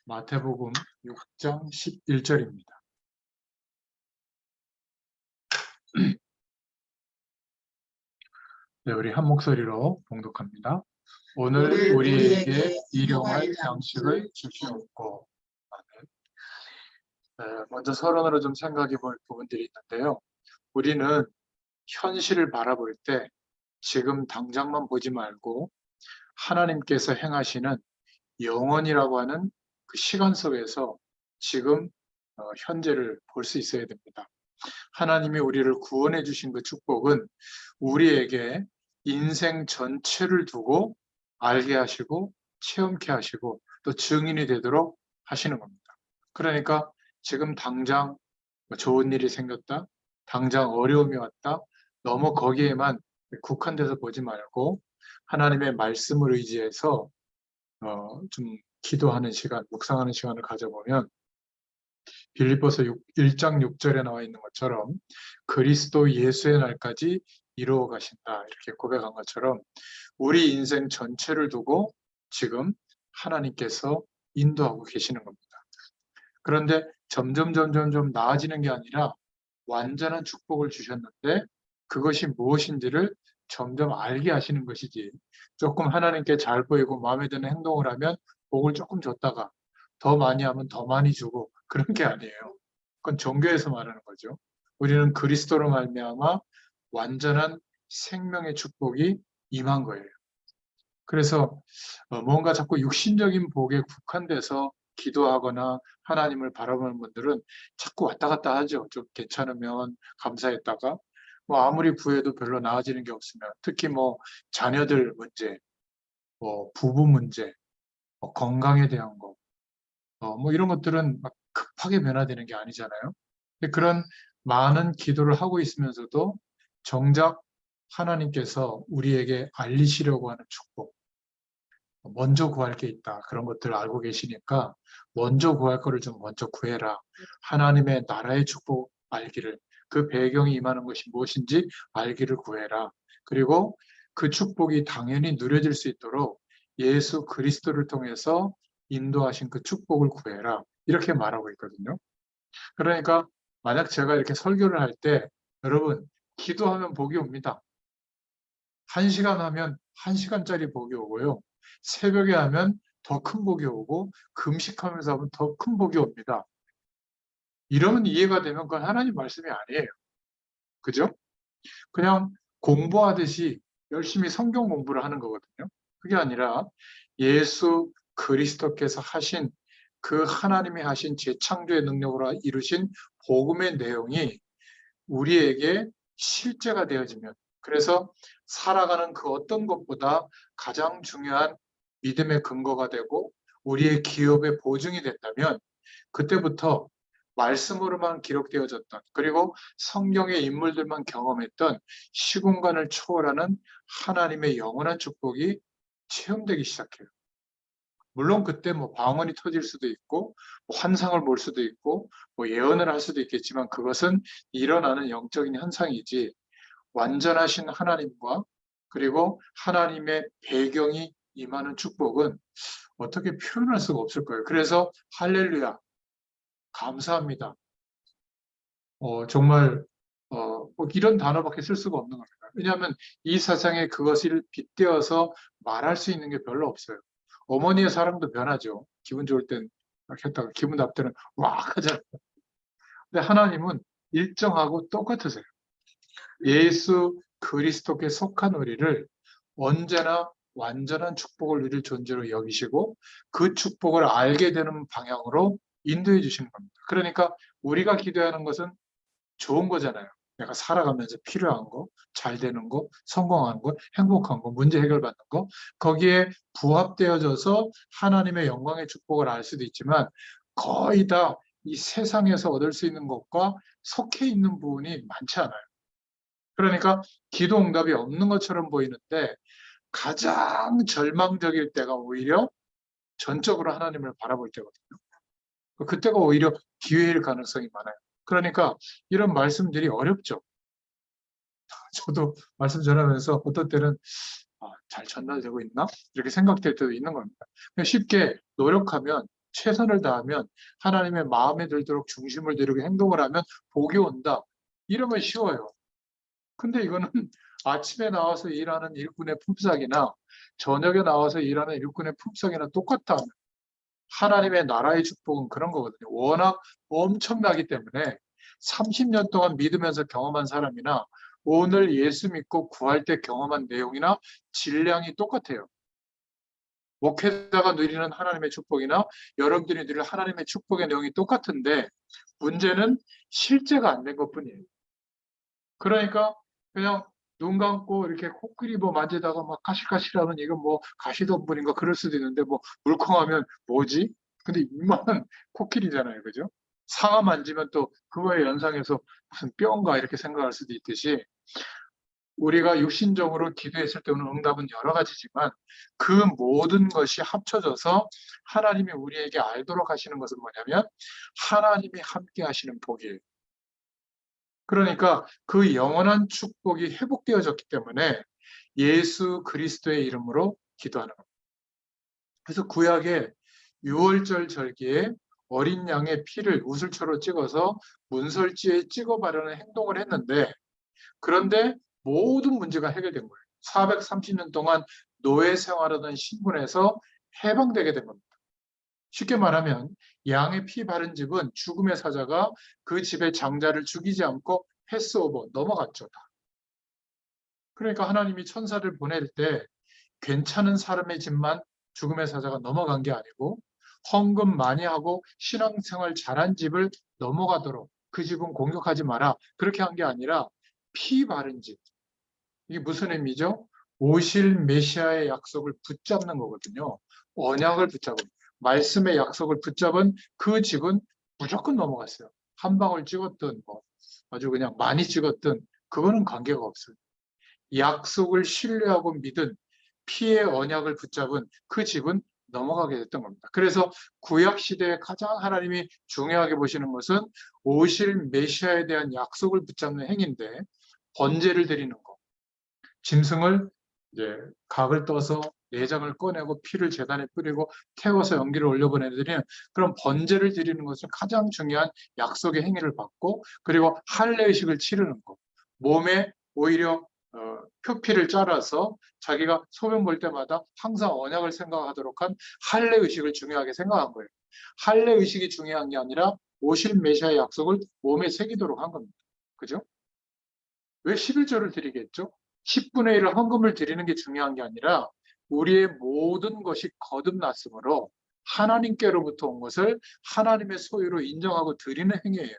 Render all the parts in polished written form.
마태복음 6장 11절입니다. 네, 우리 한 목소리로 봉독합니다. 오늘 우리에게 일용할 양식을 주시옵고. 네, 먼저 서론으로 좀 생각해 볼 부분들이 있는데요. 우리는 현실을 바라볼 때 지금 당장만 보지 말고 하나님께서 행하시는 영원이라고 하는 그 시간 속에서 지금 현재를 볼 수 있어야 됩니다. 하나님이 우리를 구원해 주신 그 축복은 우리에게 인생 전체를 두고 알게 하시고 체험케 하시고 또 증인이 되도록 하시는 겁니다. 그러니까 지금 당장 좋은 일이 생겼다, 당장 어려움이 왔다, 너무 거기에만 국한돼서 보지 말고 하나님의 말씀을 의지해서 좀 기도하는 시간, 묵상하는 시간을 가져보면 빌립보서 1장 6절에 나와 있는 것처럼 그리스도 예수의 날까지 이루어 가신다 이렇게 고백한 것처럼 우리 인생 전체를 두고 지금 하나님께서 인도하고 계시는 겁니다. 그런데 점점 나아지는 게 아니라 완전한 축복을 주셨는데 그것이 무엇인지를 점점 알게 하시는 것이지, 조금 하나님께 잘 보이고 마음에 드는 행동을 하면 복을 조금 줬다가 더 많이 하면 더 많이 주고 그런 게 아니에요. 그건 종교에서 말하는 거죠. 우리는 그리스도로 말미암아 완전한 생명의 축복이 임한 거예요. 그래서 뭔가 자꾸 육신적인 복에 국한돼서 기도하거나 하나님을 바라보는 분들은 자꾸 왔다 갔다 하죠. 좀 괜찮으면 감사했다가 뭐 아무리 구해도 별로 나아지는 게 없으면, 특히 뭐 자녀들 문제, 뭐 부부 문제, 뭐 건강에 대한 거, 뭐 이런 것들은 막 급하게 변화되는 게 아니잖아요. 근데 그런 많은 기도를 하고 있으면서도 정작 하나님께서 우리에게 알리시려고 하는 축복, 먼저 구할 게 있다, 그런 것들을 알고 계시니까 먼저 구할 거를 좀 먼저 구해라. 하나님의 나라의 축복 알기를, 그 배경이 임하는 것이 무엇인지 알기를 구해라. 그리고 그 축복이 당연히 누려질 수 있도록 예수 그리스도를 통해서 인도하신 그 축복을 구해라. 이렇게 말하고 있거든요. 그러니까 만약 제가 이렇게 설교를 할 때 여러분 기도하면 복이 옵니다. 1시간 하면 1시간짜리 복이 오고요. 새벽에 하면 더 큰 복이 오고 금식하면서 하면 더 큰 복이 옵니다. 이러면 이해가 되면 그건 하나님 말씀이 아니에요. 그죠? 그냥 공부하듯이 열심히 성경 공부를 하는 거거든요. 그게 아니라 예수 그리스도께서 하신 그 하나님이 하신 재창조의 능력으로 이루신 복음의 내용이 우리에게 실제가 되어지면, 그래서 살아가는 그 어떤 것보다 가장 중요한 믿음의 근거가 되고 우리의 기업의 보증이 된다면 그때부터 말씀으로만 기록되어졌던, 그리고 성경의 인물들만 경험했던 시공간을 초월하는 하나님의 영원한 축복이 체험되기 시작해요. 물론 그때 뭐 방언이 터질 수도 있고 뭐 환상을 볼 수도 있고 뭐 예언을 할 수도 있겠지만 그것은 일어나는 영적인 현상이지, 완전하신 하나님과 그리고 하나님의 배경이 임하는 축복은 어떻게 표현할 수가 없을 거예요. 그래서 할렐루야, 감사합니다, 정말 뭐 이런 단어밖에 쓸 수가 없는 겁니다. 왜냐하면 이 세상에 그것을 빗대어서 말할 수 있는 게 별로 없어요. 어머니의 사랑도 변하죠. 기분 좋을 땐 막 했다가 기분 나쁠 때는 막 하잖아요. 근데 하나님은 일정하고 똑같으세요. 예수 그리스도께 속한 우리를 언제나 완전한 축복을 누릴 존재로 여기시고 그 축복을 알게 되는 방향으로 인도해 주시는 겁니다. 그러니까 우리가 기도하는 것은 좋은 거잖아요. 내가 살아가면서 필요한 거, 잘 되는 거, 성공하는 거, 행복한 거, 문제 해결받는 거, 거기에 부합되어져서 하나님의 영광의 축복을 알 수도 있지만 거의 다 이 세상에서 얻을 수 있는 것과 속해 있는 부분이 많지 않아요. 그러니까 기도 응답이 없는 것처럼 보이는데 가장 절망적일 때가 오히려 전적으로 하나님을 바라볼 때거든요. 그때가 오히려 기회일 가능성이 많아요. 그러니까 이런 말씀들이 어렵죠. 저도 말씀 전하면서 어떤 때는 잘 전달되고 있나? 이렇게 생각될 때도 있는 겁니다. 쉽게 노력하면 최선을 다하면 하나님의 마음에 들도록 중심을 두고 행동을 하면 복이 온다. 이러면 쉬워요. 근데 이거는 아침에 나와서 일하는 일꾼의 품삯이나 저녁에 나와서 일하는 일꾼의 품삯이나 똑같다. 하나님의 나라의 축복은 그런 거거든요. 워낙 엄청나기 때문에 30년 동안 믿으면서 경험한 사람이나 오늘 예수 믿고 구할 때 경험한 내용이나 질량이 똑같아요. 목회자가 누리는 하나님의 축복이나 여러분들이 누릴 하나님의 축복의 내용이 똑같은데 문제는 실제가 안 된 것뿐이에요. 그러니까 그냥 눈 감고 이렇게 코끼리 뭐 만지다가 막 가실가실하면 이건 뭐 가시덤불인가 그럴 수도 있는데 뭐 물컹하면 뭐지? 근데 이만한 코끼리잖아요. 그죠? 상아 만지면 또 그거에 연상해서 무슨 뼈인가 이렇게 생각할 수도 있듯이 우리가 육신적으로 기도했을 때 오는 응답은 여러 가지지만 그 모든 것이 합쳐져서 하나님이 우리에게 알도록 하시는 것은 뭐냐면 하나님이 함께 하시는 복이에요. 그러니까 그 영원한 축복이 회복되어졌기 때문에 예수 그리스도의 이름으로 기도하는 겁니다. 그래서 구약의 유월절 절기에 어린 양의 피를 우슬초로 찍어서 문설지에 찍어 바르는 행동을 했는데 그런데 모든 문제가 해결된 거예요. 430년 동안 노예 생활하던 신분에서 해방되게 된 겁니다. 쉽게 말하면 양의 피 바른 집은 죽음의 사자가 그 집의 장자를 죽이지 않고 패스오버 넘어갔죠. 그러니까 하나님이 천사를 보낼 때 괜찮은 사람의 집만 죽음의 사자가 넘어간 게 아니고 헌금 많이 하고 신앙생활 잘한 집을 넘어가도록 그 집은 공격하지 마라 그렇게 한 게 아니라 피 바른 집. 이게 무슨 의미죠? 오실 메시아의 약속을 붙잡는 거거든요. 언약을 붙잡은 말씀의 약속을 붙잡은 그 집은 무조건 넘어갔어요. 한 방울 찍었든 뭐 아주 그냥 많이 찍었든 그거는 관계가 없어요. 약속을 신뢰하고 믿은 피의 언약을 붙잡은 그 집은 넘어가게 됐던 겁니다. 그래서 구약 시대에 가장 하나님이 중요하게 보시는 것은 오실 메시아에 대한 약속을 붙잡는 행위인데 번제를 드리는 것. 짐승을 이제 각을 떠서 내장을 꺼내고 피를 제단에 뿌리고 태워서 연기를 올려보내드리는 그런 번제를 드리는 것은 가장 중요한 약속의 행위를 받고 그리고 할례의식을 치르는 것. 몸에 오히려 표피를 짜라서 자기가 소변 볼 때마다 항상 언약을 생각하도록 한 할례의식을 중요하게 생각한 거예요. 할례의식이 중요한 게 아니라 오실 메시아의 약속을 몸에 새기도록 한 겁니다. 그죠? 왜 11조를 드리겠죠? 10분의 1을 헌금을 드리는 게 중요한 게 아니라 우리의 모든 것이 거듭났으므로 하나님께로부터 온 것을 하나님의 소유로 인정하고 드리는 행위예요.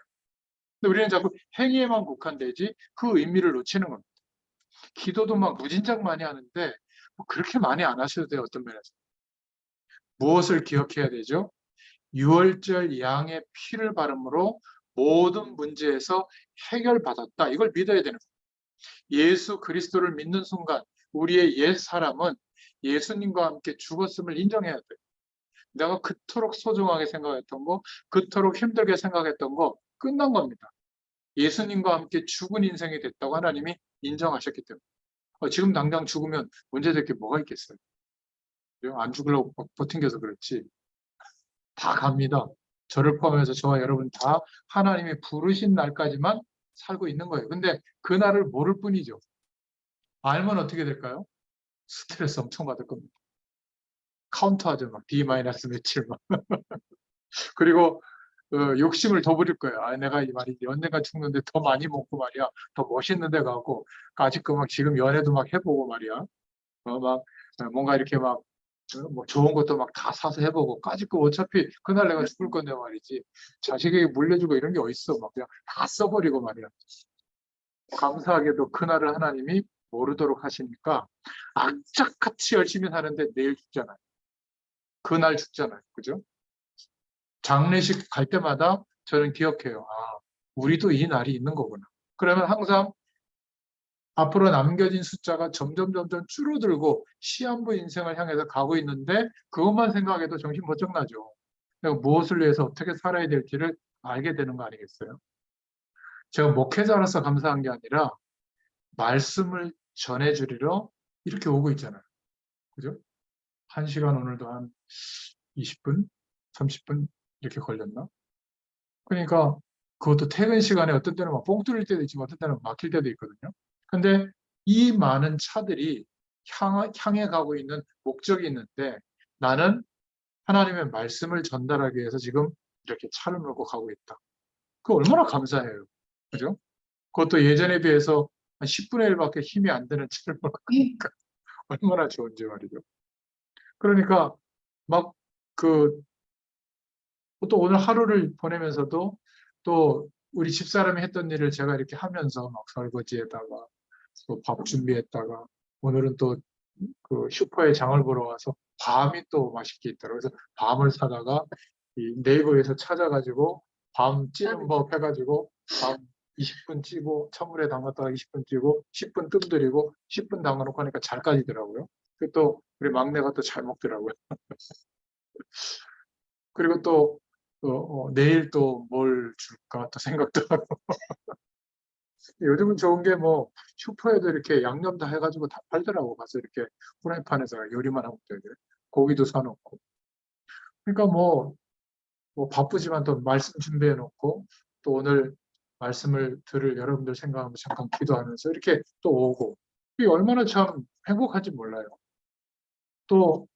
근데 우리는 자꾸 행위에만 국한되지 그 의미를 놓치는 겁니다. 기도도 막 무진장 많이 하는데 뭐 그렇게 많이 안 하셔도 돼요. 어떤 면에서. 무엇을 기억해야 되죠? 유월절 양의 피를 바름으로 모든 문제에서 해결받았다. 이걸 믿어야 되는 거예요. 예수 그리스도를 믿는 순간 우리의 옛 사람은 예수님과 함께 죽었음을 인정해야 돼요. 내가 그토록 소중하게 생각했던 거, 그토록 힘들게 생각했던 거 끝난 겁니다. 예수님과 함께 죽은 인생이 됐다고 하나님이 인정하셨기 때문에. 지금 당장 죽으면 문제될 게 뭐가 있겠어요? 안 죽으려고 버팅겨서 그렇지. 다 갑니다. 저를 포함해서 저와 여러분 다 하나님이 부르신 날까지만 살고 있는 거예요. 근데 그 날을 모를 뿐이죠. 알면 어떻게 될까요? 스트레스 엄청 받을 겁니다. 카운트하죠. 막 D- 며칠 막. 그리고 욕심을 더 부릴 거예요. 아, 내가 이 말이지. 언젠가 죽는데 더 많이 먹고 말이야. 더 멋있는 데 가고 아직도 막 지금 연애도 막 해보고 말이야. 막 뭔가 이렇게 막 뭐 좋은 것도 막 다 사서 해보고 까짓거 어차피 그날 내가 죽을 건데 말이지. 자식에게 물려주고 이런 게 어딨어. 막 그냥 다 써버리고 말이야. 감사하게도 그날을 하나님이 모르도록 하시니까 악착같이 열심히 사는데 내일 죽잖아요. 그날 죽잖아요. 그죠? 장례식 갈 때마다 저는 기억해요. 아, 우리도 이 날이 있는 거구나. 그러면 항상 앞으로 남겨진 숫자가 점점 줄어들고 시한부 인생을 향해서 가고 있는데 그것만 생각해도 정신 번쩍 나죠. 무엇을 위해서 어떻게 살아야 될지를 알게 되는 거 아니겠어요? 제가 목회자로서 감사한 게 아니라 말씀을 전해주리러 이렇게 오고 있잖아요. 그죠? 1시간 오늘도 한 20분, 30분 이렇게 걸렸나? 그러니까 그것도 퇴근 시간에 어떤 때는 막 뻥 뚫릴 때도 있지만 어떤 때는 막힐 때도 있거든요. 근데 이 많은 차들이 향해 가고 있는 목적이 있는데 나는 하나님의 말씀을 전달하기 위해서 지금 이렇게 차를 몰고 가고 있다. 그 얼마나 감사해요. 그죠? 그것도 예전에 비해서 한 10분의 1밖에 힘이 안 되는 차를 몰고 가니까 얼마나 좋은지 말이죠. 그러니까 막 그 또 오늘 하루를 보내면서도 또 우리 집사람이 했던 일을 제가 이렇게 하면서 막 설거지에다가 또 밥 준비했다가 오늘은 또 그 슈퍼에 장을 보러 와서 밤이 또 맛있게 있더라고요. 그래서 밤을 사다가 이 네이버에서 찾아가지고 밤 찌는 법 해가지고 밤 20분 찌고 찬물에 담갔다가 20분 찌고 10분 뜸 들이고 10분 담가놓고 하니까 잘 까지더라고요. 또 우리 막내가 또 잘 먹더라고요. 그리고 또 내일 또 뭘 줄까 또 생각도 하고 요즘은 좋은 게 뭐 슈퍼에도 이렇게 양념 다 해가지고 다 팔더라고. 가서 이렇게 프라이팬에서 요리만 하면 되게 고기도 사놓고 그러니까 뭐 바쁘지만 또 말씀 준비해 놓고 또 오늘 말씀을 들을 여러분들 생각하면서 잠깐 기도하면서 이렇게 또 오고 이게 얼마나 참 행복한지 몰라요. 또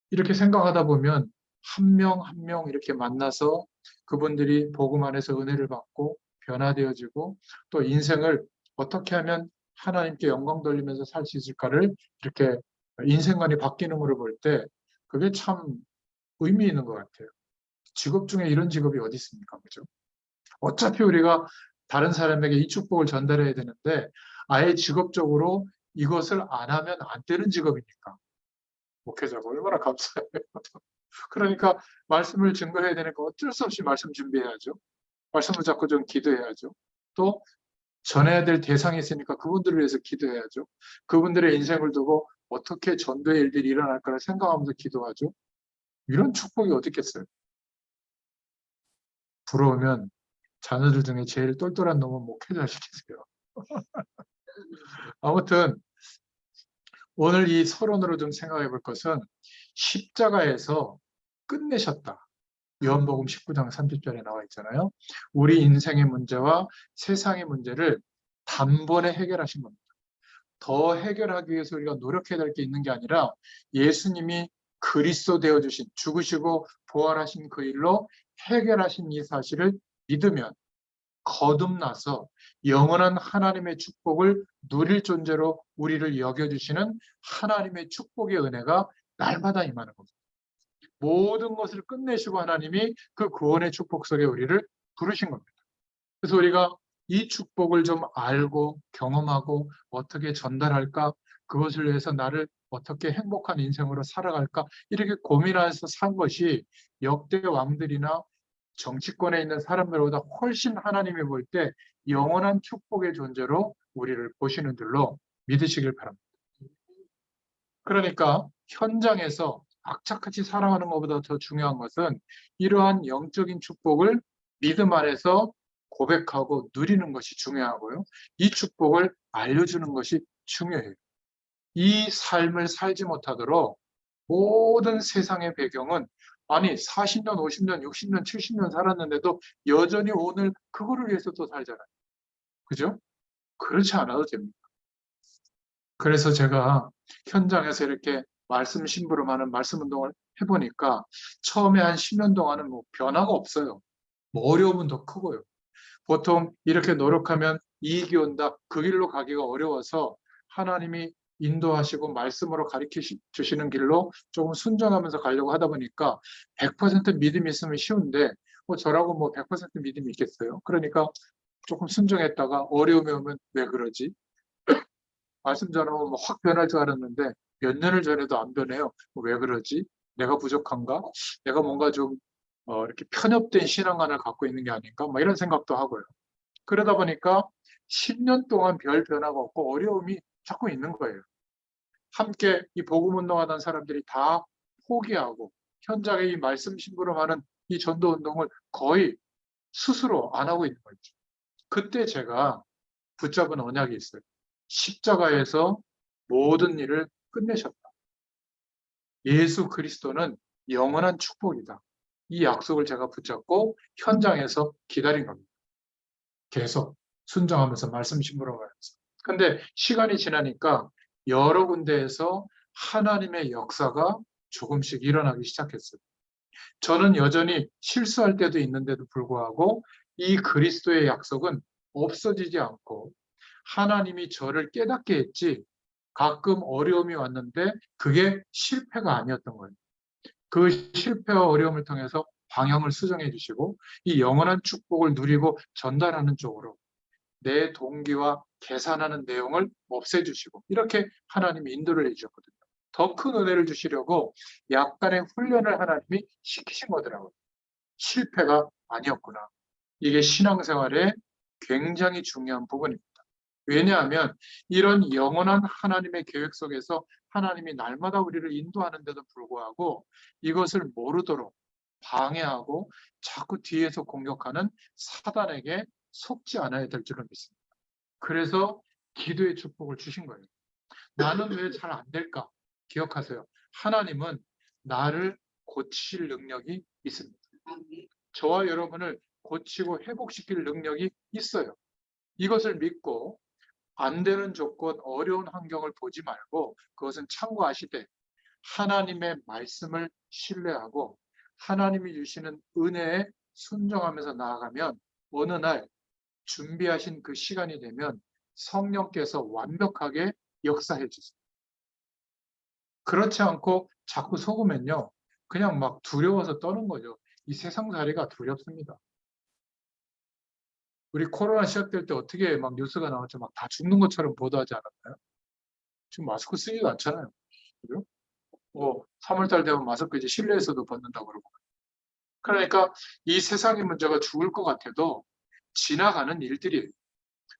이렇게 생각하다 보면 한 명 한 명 이렇게 만나서 그분들이 복음 안에서 은혜를 받고 변화되어지고 또 인생을 어떻게 하면 하나님께 영광 돌리면서 살 수 있을까를 이렇게 인생관이 바뀌는 것을 볼 때 그게 참 의미 있는 것 같아요. 직업 중에 이런 직업이 어디 있습니까? 그죠? 어차피 우리가 다른 사람에게 이 축복을 전달해야 되는데 아예 직업적으로 이것을 안 하면 안 되는 직업이니까 목회자가 얼마나 감사해요. 그러니까 말씀을 증거해야 되니까 어쩔 수 없이 말씀 준비해야죠. 말씀을 잡고 좀 기도해야죠. 또 전해야 될 대상이 있으니까 그분들을 위해서 기도해야죠. 그분들의 인생을 두고 어떻게 전도의 일들이 일어날까를 생각하면서 기도하죠. 이런 축복이 어디 있겠어요? 부러우면 자녀들 중에 제일 똘똘한 놈은 목회자 시키세요. 아무튼 오늘 이 서론으로 좀 생각해 볼 것은 십자가에서 끝내셨다. 요한복음 19장 30절에 나와 있잖아요. 우리 인생의 문제와 세상의 문제를 단번에 해결하신 겁니다. 더 해결하기 위해서 우리가 노력해야 될 게 있는 게 아니라 예수님이 그리스도 되어주신 죽으시고 부활하신 그 일로 해결하신 이 사실을 믿으면 거듭나서 영원한 하나님의 축복을 누릴 존재로 우리를 여겨주시는 하나님의 축복의 은혜가 날마다 임하는 겁니다. 모든 것을 끝내시고 하나님이 그 구원의 축복 속에 우리를 부르신 겁니다. 그래서 우리가 이 축복을 좀 알고 경험하고 어떻게 전달할까? 그것을 위해서 나를 어떻게 행복한 인생으로 살아갈까? 이렇게 고민해서 산 것이 역대 왕들이나 정치권에 있는 사람들보다 훨씬 하나님이 볼 때 영원한 축복의 존재로 우리를 보시는 줄로 믿으시길 바랍니다. 그러니까 현장에서 악착같이 살아가는 것보다 더 중요한 것은 이러한 영적인 축복을 믿음 안에서 고백하고 누리는 것이 중요하고요. 이 축복을 알려주는 것이 중요해요. 이 삶을 살지 못하도록 모든 세상의 배경은 아니 40년, 50년, 60년, 70년 살았는데도 여전히 오늘 그거를 위해서 또 살잖아요. 그죠? 그렇지 않아도 됩니다. 그래서 제가 현장에서 이렇게 말씀 심부름하는 말씀 운동을 해보니까 처음에 한 10년 동안은 뭐 변화가 없어요. 뭐 어려움은 더 크고요. 보통 이렇게 노력하면 이익이 온다. 그 길로 가기가 어려워서 하나님이 인도하시고 말씀으로 가르쳐 주시는 길로 조금 순종하면서 가려고 하다 보니까 100% 믿음이 있으면 쉬운데 뭐 저라고 뭐 100% 믿음이 있겠어요. 그러니까 조금 순종했다가 어려움이 오면 왜 그러지? 말씀 전하면 뭐확 변할 줄 알았는데 몇 년을 전해도 안 변해요. 왜 그러지? 내가 부족한가? 내가 뭔가 좀 이렇게 편협된 신앙관을 갖고 있는 게 아닌가? 뭐 이런 생각도 하고요. 그러다 보니까 10년 동안 별 변화가 없고 어려움이 자꾸 있는 거예요. 함께 이 복음 운동하던 사람들이 다 포기하고 현장에 이 말씀 심부름하는 이 전도 운동을 거의 스스로 안 하고 있는 거죠. 그때 제가 붙잡은 언약이 있어요. 십자가에서 모든 일을 끝내셨다. 예수 그리스도는 영원한 축복이다. 이 약속을 제가 붙잡고 현장에서 기다린 겁니다. 계속 순종하면서 말씀 심으러가면서. 근데 시간이 지나니까 여러 군데에서 하나님의 역사가 조금씩 일어나기 시작했어요. 저는 여전히 실수할 때도 있는데도 불구하고 이 그리스도의 약속은 없어지지 않고 하나님이 저를 깨닫게 했지 가끔 어려움이 왔는데 그게 실패가 아니었던 거예요. 그 실패와 어려움을 통해서 방향을 수정해 주시고 이 영원한 축복을 누리고 전달하는 쪽으로 내 동기와 계산하는 내용을 없애주시고 이렇게 하나님이 인도를 해주셨거든요. 더 큰 은혜를 주시려고 약간의 훈련을 하나님이 시키신 거더라고요. 실패가 아니었구나. 이게 신앙생활의 굉장히 중요한 부분입니다. 왜냐하면 이런 영원한 하나님의 계획 속에서 하나님이 날마다 우리를 인도하는데도 불구하고 이것을 모르도록 방해하고 자꾸 뒤에서 공격하는 사단에게 속지 않아야 될 줄을 믿습니다. 그래서 기도의 축복을 주신 거예요. 나는 왜 잘 안 될까? 기억하세요. 하나님은 나를 고칠 능력이 있습니다. 저와 여러분을 고치고 회복시킬 능력이 있어요. 이것을 믿고 안 되는 조건, 어려운 환경을 보지 말고 그것은 참고하시되 하나님의 말씀을 신뢰하고 하나님이 주시는 은혜에 순종하면서 나아가면 어느 날 준비하신 그 시간이 되면 성령께서 완벽하게 역사해 주세요. 그렇지 않고 자꾸 속으면요. 그냥 막 두려워서 떠는 거죠. 이 세상살이가 두렵습니다. 우리 코로나 시작될 때 어떻게 막 뉴스가 나왔죠? 막 다 죽는 것처럼 보도하지 않았나요? 지금 마스크 쓰지도 않잖아요. 그죠? 3월달 되면 마스크 이제 실내에서도 벗는다고 그러고. 그러니까 이 세상의 문제가 죽을 것 같아도 지나가는 일들이에요.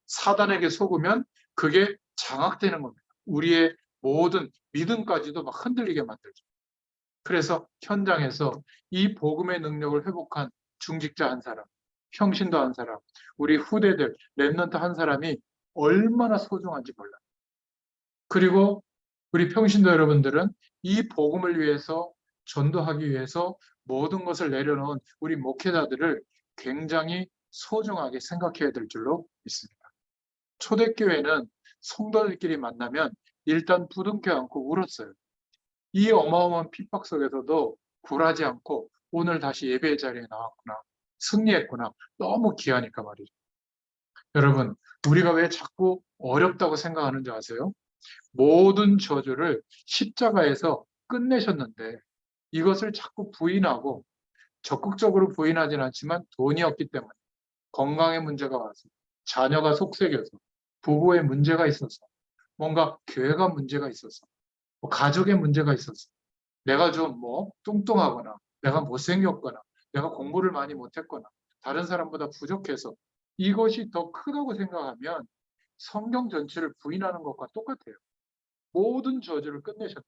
사단에게 속으면 그게 장악되는 겁니다. 우리의 모든 믿음까지도 막 흔들리게 만들죠. 그래서 현장에서 이 복음의 능력을 회복한 중직자 한 사람, 평신도 한 사람, 우리 후대들, 랩런트 한 사람이 얼마나 소중한지 몰라요. 그리고 우리 평신도 여러분들은 이 복음을 위해서 전도하기 위해서 모든 것을 내려놓은 우리 목회자들을 굉장히 소중하게 생각해야 될 줄로 믿습니다. 초대교회는 성도들끼리 만나면 일단 부둥켜 안고 울었어요. 이 어마어마한 핍박 속에서도 굴하지 않고 오늘 다시 예배의 자리에 나왔구나. 승리했구나. 너무 귀하니까 말이죠. 여러분, 우리가 왜 자꾸 어렵다고 생각하는지 아세요? 모든 저주를 십자가에서 끝내셨는데 이것을 자꾸 부인하고 적극적으로 부인하지는 않지만 돈이 없기 때문에 건강에 문제가 와서 자녀가 속색여서 부부의 문제가 있어서 뭔가 교회가 문제가 있어서 뭐 가족의 문제가 있어서 내가 좀 뚱뚱하거나 내가 못생겼거나 내가 공부를 많이 못했거나 다른 사람보다 부족해서 이것이 더 크다고 생각하면 성경 전체를 부인하는 것과 똑같아요. 모든 저주를 끝내셨다.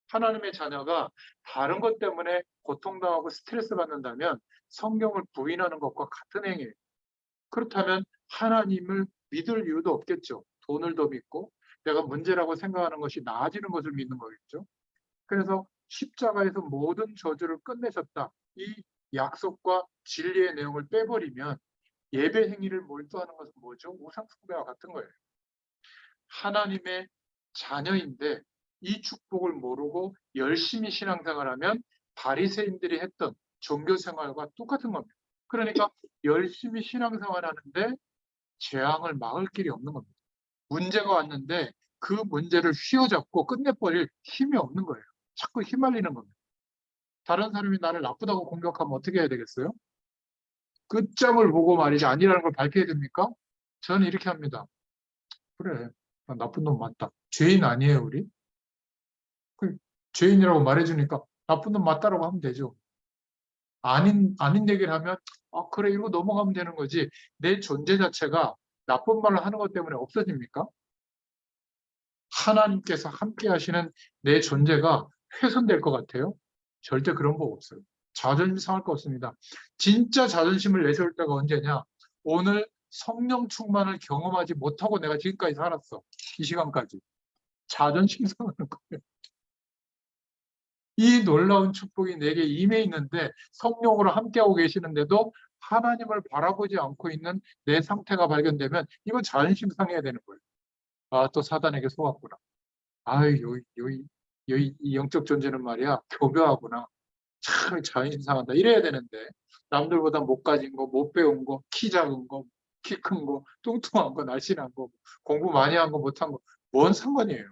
하나님의 자녀가 다른 것 때문에 고통당하고 스트레스 받는다면 성경을 부인하는 것과 같은 행위예요. 그렇다면 하나님을 믿을 이유도 없겠죠. 돈을 더 믿고 내가 문제라고 생각하는 것이 나아지는 것을 믿는 거겠죠. 그래서 십자가에서 모든 저주를 끝내셨다. 이 약속과 진리의 내용을 빼버리면 예배 행위를 몰두하는 것은 뭐죠? 우상 숭배와 같은 거예요. 하나님의 자녀인데 이 축복을 모르고 열심히 신앙생활하면 바리새인들이 했던 종교 생활과 똑같은 겁니다. 그러니까 열심히 신앙생활하는데 재앙을 막을 길이 없는 겁니다. 문제가 왔는데 그 문제를 휘어잡고 끝내버릴 힘이 없는 거예요. 자꾸 휘말리는 겁니다. 다른 사람이 나를 나쁘다고 공격하면 어떻게 해야 되겠어요? 끝장을 보고 말이지 아니라는 걸 밝혀야 됩니까? 저는 이렇게 합니다. 그래, 나쁜 놈 맞다. 죄인 아니에요, 우리? 죄인이라고 말해주니까 나쁜 놈 맞다라고 하면 되죠. 아닌 얘기를 하면, 그래, 이거 넘어가면 되는 거지. 내 존재 자체가 나쁜 말을 하는 것 때문에 없어집니까? 하나님께서 함께 하시는 내 존재가 훼손될 것 같아요? 절대 그런 거 없어요. 자존심 상할 거 없습니다. 진짜 자존심을 내세울 때가 언제냐? 오늘 성령 충만을 경험하지 못하고 내가 지금까지 살았어. 이 시간까지. 자존심 상하는 거예요. 이 놀라운 축복이 내게 임해 있는데 성령으로 함께하고 계시는데도 하나님을 바라보지 않고 있는 내 상태가 발견되면 이건 자존심 상해야 되는 거예요. 아, 또 사단에게 속았구나. 아이, 이 영적 존재는 말이야, 교묘하구나. 참 자존심 상한다. 이래야 되는데, 남들보다 못 가진 거, 못 배운 거, 키 작은 거, 키 큰 거, 뚱뚱한 거, 날씬한 거, 공부 많이 한 거, 못한 거, 뭔 상관이에요.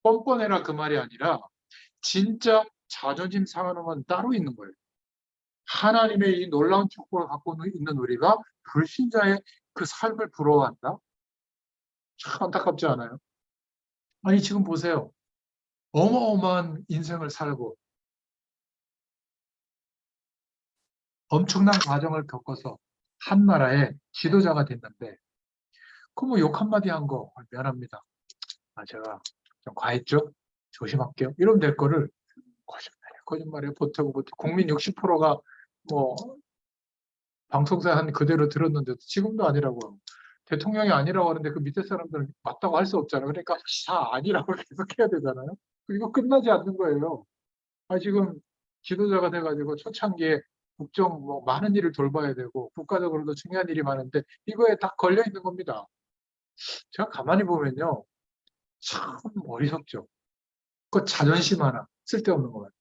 뻔뻔해라 그 말이 아니라, 진짜 자존심 상하는 건 따로 있는 거예요. 하나님의 이 놀라운 축복을 갖고 있는 우리가 불신자의 그 삶을 부러워한다? 참 안타깝지 않아요? 아니, 지금 보세요. 어마어마한 인생을 살고 엄청난 과정을 겪어서 한 나라의 지도자가 됐는데, 그 뭐 욕 한마디 한 거, 미안합니다. 아, 제가 좀 과했죠? 조심할게요. 이러면 될 거를 거짓말에 보태고 국민 60%가 뭐 방송사에 한 그대로 들었는데도 지금도 아니라고 하고, 대통령이 아니라고 하는데 그 밑에 사람들은 맞다고 할 수 없잖아요. 그러니까 다 아니라고 계속 해야 되잖아요. 이거 끝나지 않는 거예요. 아, 지금 지도자가 돼가지고 초창기에 국정 뭐 많은 일을 돌봐야 되고 국가적으로도 중요한 일이 많은데 이거에 딱 걸려 있는 겁니다. 제가 가만히 보면요, 참 어리석죠. 그 자존심 하나 쓸데없는 거 같아요.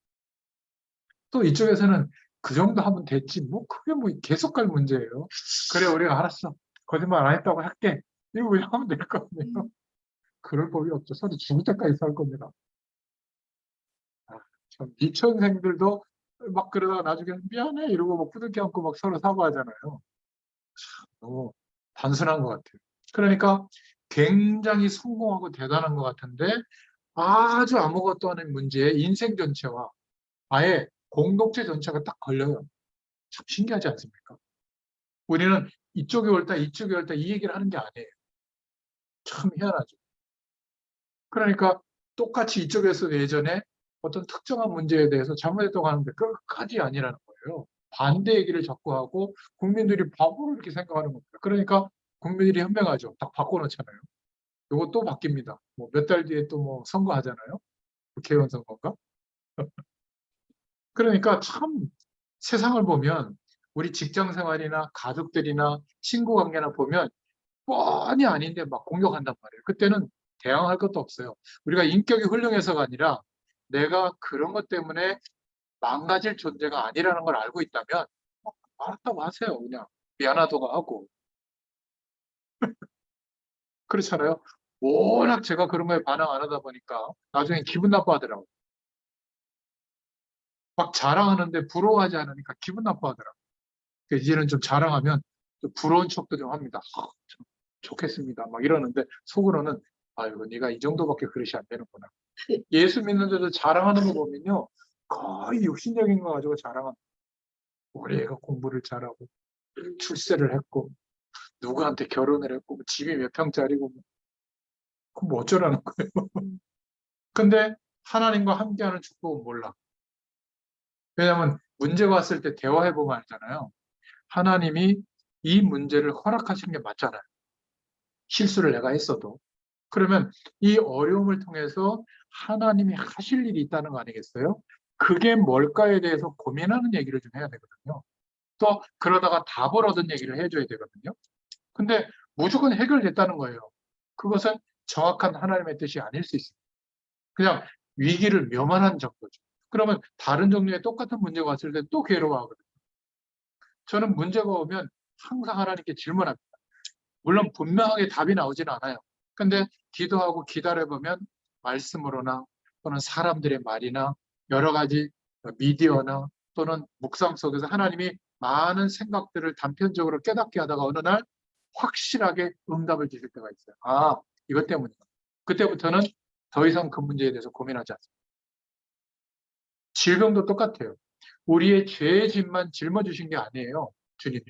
또 이쪽에서는 그 정도 하면 됐지 뭐 그게 뭐 계속 갈 문제예요. 그래, 우리가 알았어, 거짓말 안 했다고 할게, 이거 그냥 하면 될 거 아니에요. 그럴 법이 없죠. 서로 죽을 때까지 살 겁니다. 아, 참 이천생들도 막 그러다가 나중에 미안해 이러고 막 부둥켜 안고 막 서로 사과하잖아요. 너무 단순한 것 같아요. 그러니까 굉장히 성공하고 대단한 것 같은데 아주 아무것도 아닌 문제에 인생 전체와 아예 공동체 전체가 딱 걸려요. 참 신기하지 않습니까? 우리는 이쪽이 옳다, 이쪽이 옳다 이 얘기를 하는 게 아니에요. 참 희한하죠. 그러니까 똑같이 이쪽에서 예전에 어떤 특정한 문제에 대해서 잘못했다고 하는데 끝까지 아니라는 거예요. 반대 얘기를 자꾸 하고 국민들이 바보로 이렇게 생각하는 겁니다. 그러니까 국민들이 현명하죠. 딱 바꿔놓잖아요. 이거 또 바뀝니다. 뭐 몇 달 뒤에 또 뭐 선거하잖아요. 국회의원 선거인가? 그러니까 참 세상을 보면 우리 직장 생활이나 가족들이나 친구 관계나 보면 뻔히 아닌데 막 공격한단 말이에요. 그때는 대항할 것도 없어요. 우리가 인격이 훌륭해서가 아니라 내가 그런 것 때문에 망가질 존재가 아니라는 걸 알고 있다면 알았다고 하세요. 그냥 미안하다고 하고. 그렇잖아요. 워낙 제가 그런 거에 반응 안 하다 보니까 나중에 기분 나빠하더라고요. 막 자랑하는데 부러워하지 않으니까 기분 나빠하더라고요. 그래서 이제는 좀 자랑하면 좀 부러운 척도 좀 합니다. 참 좋겠습니다. 막 이러는데 속으로는 아이고 네가 이 정도밖에 그릇이 안 되는구나. 예수 믿는데도 자랑하는 거 보면요, 거의 육신적인 거 가지고 자랑합니다. 우리 애가 공부를 잘하고 출세를 했고 누구한테 결혼을 했고 뭐 집이 몇 평짜리고 그럼 뭐 어쩌라는 거예요. 근데 하나님과 함께하는 축복은 몰라. 왜냐하면 문제가 왔을 때 대화해보면 알잖아요. 하나님이 이 문제를 허락하신 게 맞잖아요. 실수를 내가 했어도. 그러면 이 어려움을 통해서 하나님이 하실 일이 있다는 거 아니겠어요? 그게 뭘까에 대해서 고민하는 얘기를 좀 해야 되거든요. 또 그러다가 답을 얻은 얘기를 해줘야 되거든요. 근데 무조건 해결됐다는 거예요. 그것은 정확한 하나님의 뜻이 아닐 수 있습니다. 그냥 위기를 면한한 정도죠. 그러면 다른 종류의 똑같은 문제가 왔을 때 또 괴로워하거든요. 저는 문제가 오면 항상 하나님께 질문합니다. 물론 분명하게 답이 나오진 않아요. 근데 기도하고 기다려보면 말씀으로나 또는 사람들의 말이나 여러 가지 미디어나 또는 묵상 속에서 하나님이 많은 생각들을 단편적으로 깨닫게 하다가 어느 날 확실하게 응답을 주실 때가 있어요. 아, 이것 때문이다. 그때부터는 더 이상 그 문제에 대해서 고민하지 않습니다. 질병도 똑같아요. 우리의 죄의 짐만 짊어주신 게 아니에요. 주님이.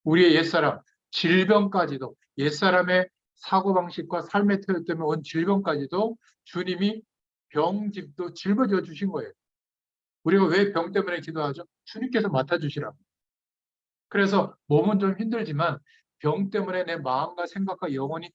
우리의 옛사람, 질병까지도, 옛사람의 사고방식과 삶의 태도 때문에 온 질병까지도 주님이 병짐도 짊어져 주신 거예요. 우리가 왜 병 때문에 기도하죠? 주님께서 맡아주시라고. 그래서 몸은 좀 힘들지만 병 때문에 내 마음과 생각과 영혼이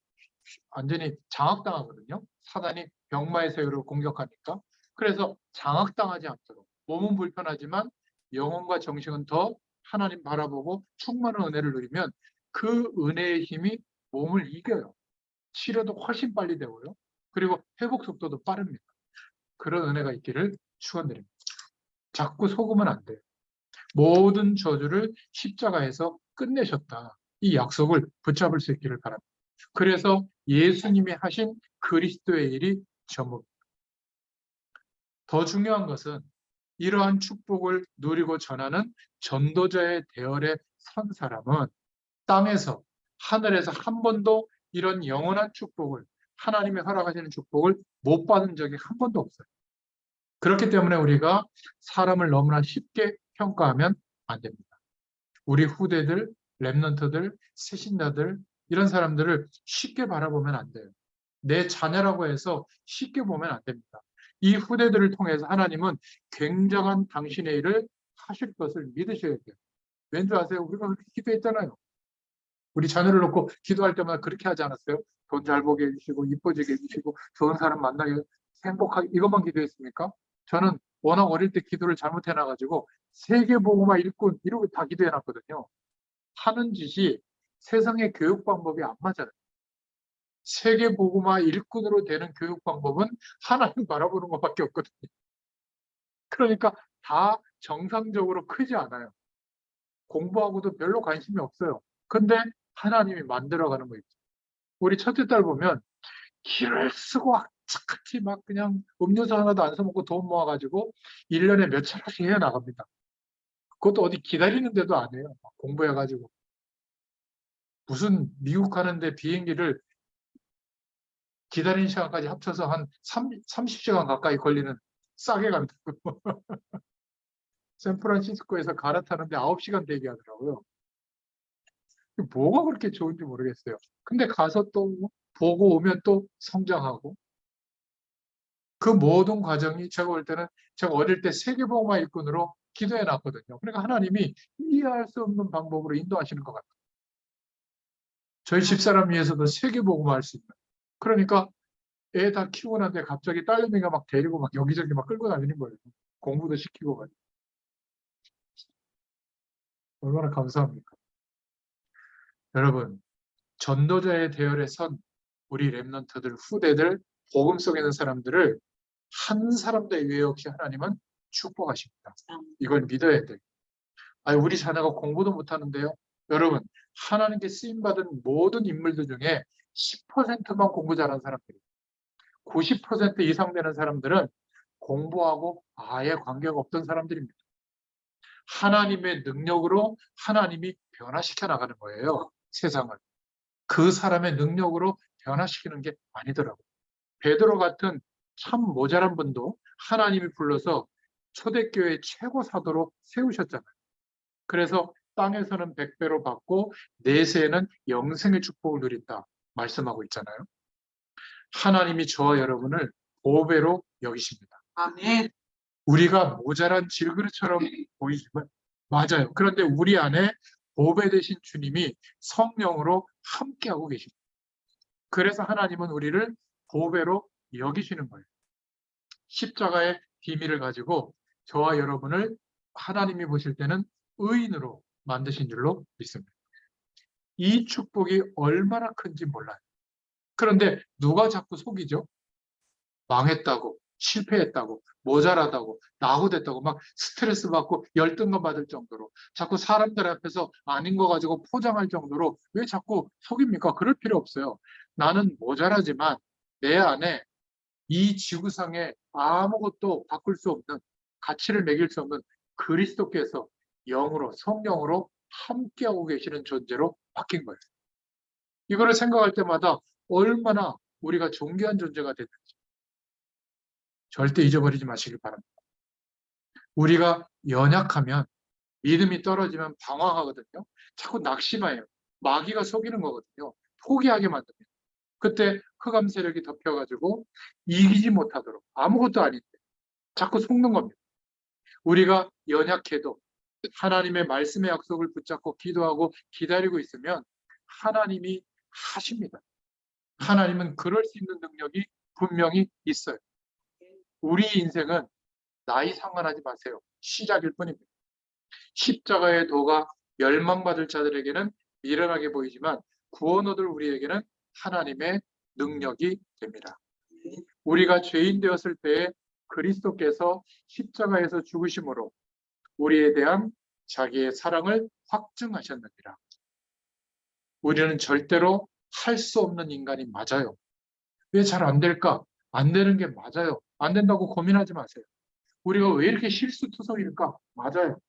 완전히 장악당하거든요. 사단이 병마의 세율을 공격하니까. 그래서 장악당하지 않도록 몸은 불편하지만 영혼과 정신은 더 하나님 바라보고 충만한 은혜를 누리면 그 은혜의 힘이 몸을 이겨요. 치료도 훨씬 빨리 되고요. 그리고 회복 속도도 빠릅니다. 그런 은혜가 있기를 축원드립니다. 자꾸 속으면 안 돼요. 모든 저주를 십자가에서 끝내셨다. 이 약속을 붙잡을 수 있기를 바랍니다. 그래서 예수님이 하신 그리스도의 일이 전부입니다. 더 중요한 것은 이러한 축복을 누리고 전하는 전도자의 대열에 선 사람은 땅에서 하늘에서 한 번도 이런 영원한 축복을 하나님이 허락하시는 축복을 못 받은 적이 한 번도 없어요. 그렇기 때문에 우리가 사람을 너무나 쉽게 평가하면 안 됩니다. 우리 후대들, 랩런트들, 새신자들 이런 사람들을 쉽게 바라보면 안 돼요. 내 자녀라고 해서 쉽게 보면 안 됩니다. 이 후대들을 통해서 하나님은 굉장한 당신의 일을 하실 것을 믿으셔야 돼요. 왠지 아세요? 우리가 그렇게 기도했잖아요. 우리 자녀를 놓고 기도할 때마다 그렇게 하지 않았어요? 돈 잘 보게 해주시고 이뻐지게 해주시고 좋은 사람 만나게 행복하게 이것만 기도했습니까? 저는 워낙 어릴 때 기도를 잘못해놔가지고 세계복음화 일꾼 이러고 다 기도해놨거든요. 하는 짓이 세상의 교육 방법이 안 맞아요. 세계복음화 일꾼으로 되는 교육 방법은 하나님 바라보는 것밖에 없거든요. 그러니까 다 정상적으로 크지 않아요. 공부하고도 별로 관심이 없어요. 근데 하나님이 만들어가는 거 있죠. 우리 첫째 딸 보면 길을 쓰고 악착같이 막 그냥 음료수 하나도 안 사먹고 돈 모아가지고 1년에 몇 차례씩 해나갑니다. 그것도 어디 기다리는데도 안 해요. 공부해가지고. 무슨 미국 가는데 비행기를 기다리는 시간까지 합쳐서 한 30시간 가까이 걸리는 싸게 갑니다. 샌프란시스코에서 갈아타는데 9시간 대기하더라고요. 뭐가 그렇게 좋은지 모르겠어요. 근데 가서 또 보고 오면 또 성장하고 그 모든 과정이 제가 볼 때는 제가 어릴 때 세계복음화 일꾼으로 기도해 놨거든요. 그러니까 하나님이 이해할 수 없는 방법으로 인도하시는 것 같아요. 저희 집사람 위해서도 세계복음화 할 수 있는. 그러니까 애 다 키우고 난데 갑자기 딸내미가 막 데리고 막 여기저기 막 끌고 다니는 거예요. 공부도 시키고 가지고. 얼마나 감사합니까? 여러분, 전도자의 대열에 선 우리 랩런트들, 후대들, 복음 속에 있는 사람들을 한 사람도 예외 없이 하나님은 축복하십니다. 이걸 믿어야 돼요. 아니, 우리 자녀가 공부도 못하는데요. 여러분, 하나님께 쓰임받은 모든 인물들 중에 10%만 공부 잘하는 사람들이에요. 90% 이상 되는 사람들은 공부하고 아예 관계가 없던 사람들입니다. 하나님의 능력으로 하나님이 변화시켜 나가는 거예요. 세상을. 그 사람의 능력으로 변화시키는 게 아니더라고요. 베드로 같은 참 모자란 분도 하나님이 불러서 초대교회 최고 사도로 세우셨잖아요. 그래서 땅에서는 100배로 받고 내세에는 영생의 축복을 누린다 말씀하고 있잖아요. 하나님이 저와 여러분을 보배로 여기십니다. 아멘. 우리가 모자란 질그릇처럼 보이지만 맞아요. 그런데 우리 안에 보배 되신 주님이 성령으로 함께하고 계십니다. 그래서 하나님은 우리를 보배로 여기시는 거예요. 십자가의 비밀을 가지고 저와 여러분을 하나님이 보실 때는 의인으로 만드신 줄로 믿습니다. 이 축복이 얼마나 큰지 몰라요. 그런데 누가 자꾸 속이죠? 망했다고, 실패했다고, 모자라다고, 나후됐다고 막 스트레스 받고 열등감 받을 정도로 자꾸 사람들 앞에서 아닌 거 가지고 포장할 정도로 왜 자꾸 속입니까? 그럴 필요 없어요. 나는 모자라지만 내 안에 이 지구상에 아무것도 바꿀 수 없는 가치를 매길 수 없는 그리스도께서 영으로 성령으로 함께하고 계시는 존재로 바뀐 거예요. 이거를 생각할 때마다 얼마나 우리가 존귀한 존재가 됐는지 절대 잊어버리지 마시길 바랍니다. 우리가 연약하면 믿음이 떨어지면 방황하거든요. 자꾸 낙심해요. 마귀가 속이는 거거든요. 포기하게 만듭니다. 그때 흑암 세력이 덮여가지고 이기지 못하도록 아무것도 아닌데 자꾸 속는 겁니다. 우리가 연약해도 하나님의 말씀의 약속을 붙잡고 기도하고 기다리고 있으면 하나님이 하십니다. 하나님은 그럴 수 있는 능력이 분명히 있어요. 우리 인생은 나이 상관하지 마세요. 시작일 뿐입니다. 십자가의 도가 멸망받을 자들에게는 미련하게 보이지만 구원 얻을 우리에게는 하나님의 능력이 됩니다. 우리가 죄인 되었을 때에 그리스도께서 십자가에서 죽으심으로 우리에 대한 자기의 사랑을 확증하셨느니라. 우리는 절대로 할 수 없는 인간이 맞아요. 왜 잘 안 될까? 안 되는 게 맞아요. 안 된다고 고민하지 마세요. 우리가 왜 이렇게 실수투성일까? 맞아요.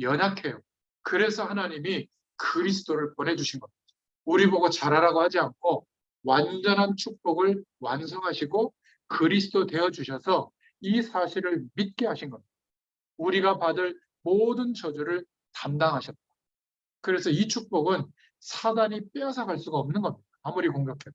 연약해요. 그래서 하나님이 그리스도를 보내주신 겁니다. 우리 보고 잘하라고 하지 않고 완전한 축복을 완성하시고 그리스도 되어주셔서 이 사실을 믿게 하신 겁니다. 우리가 받을 모든 저주를 담당하셨다. 그래서 이 축복은 사단이 빼앗아갈 수가 없는 겁니다. 아무리 공격해도.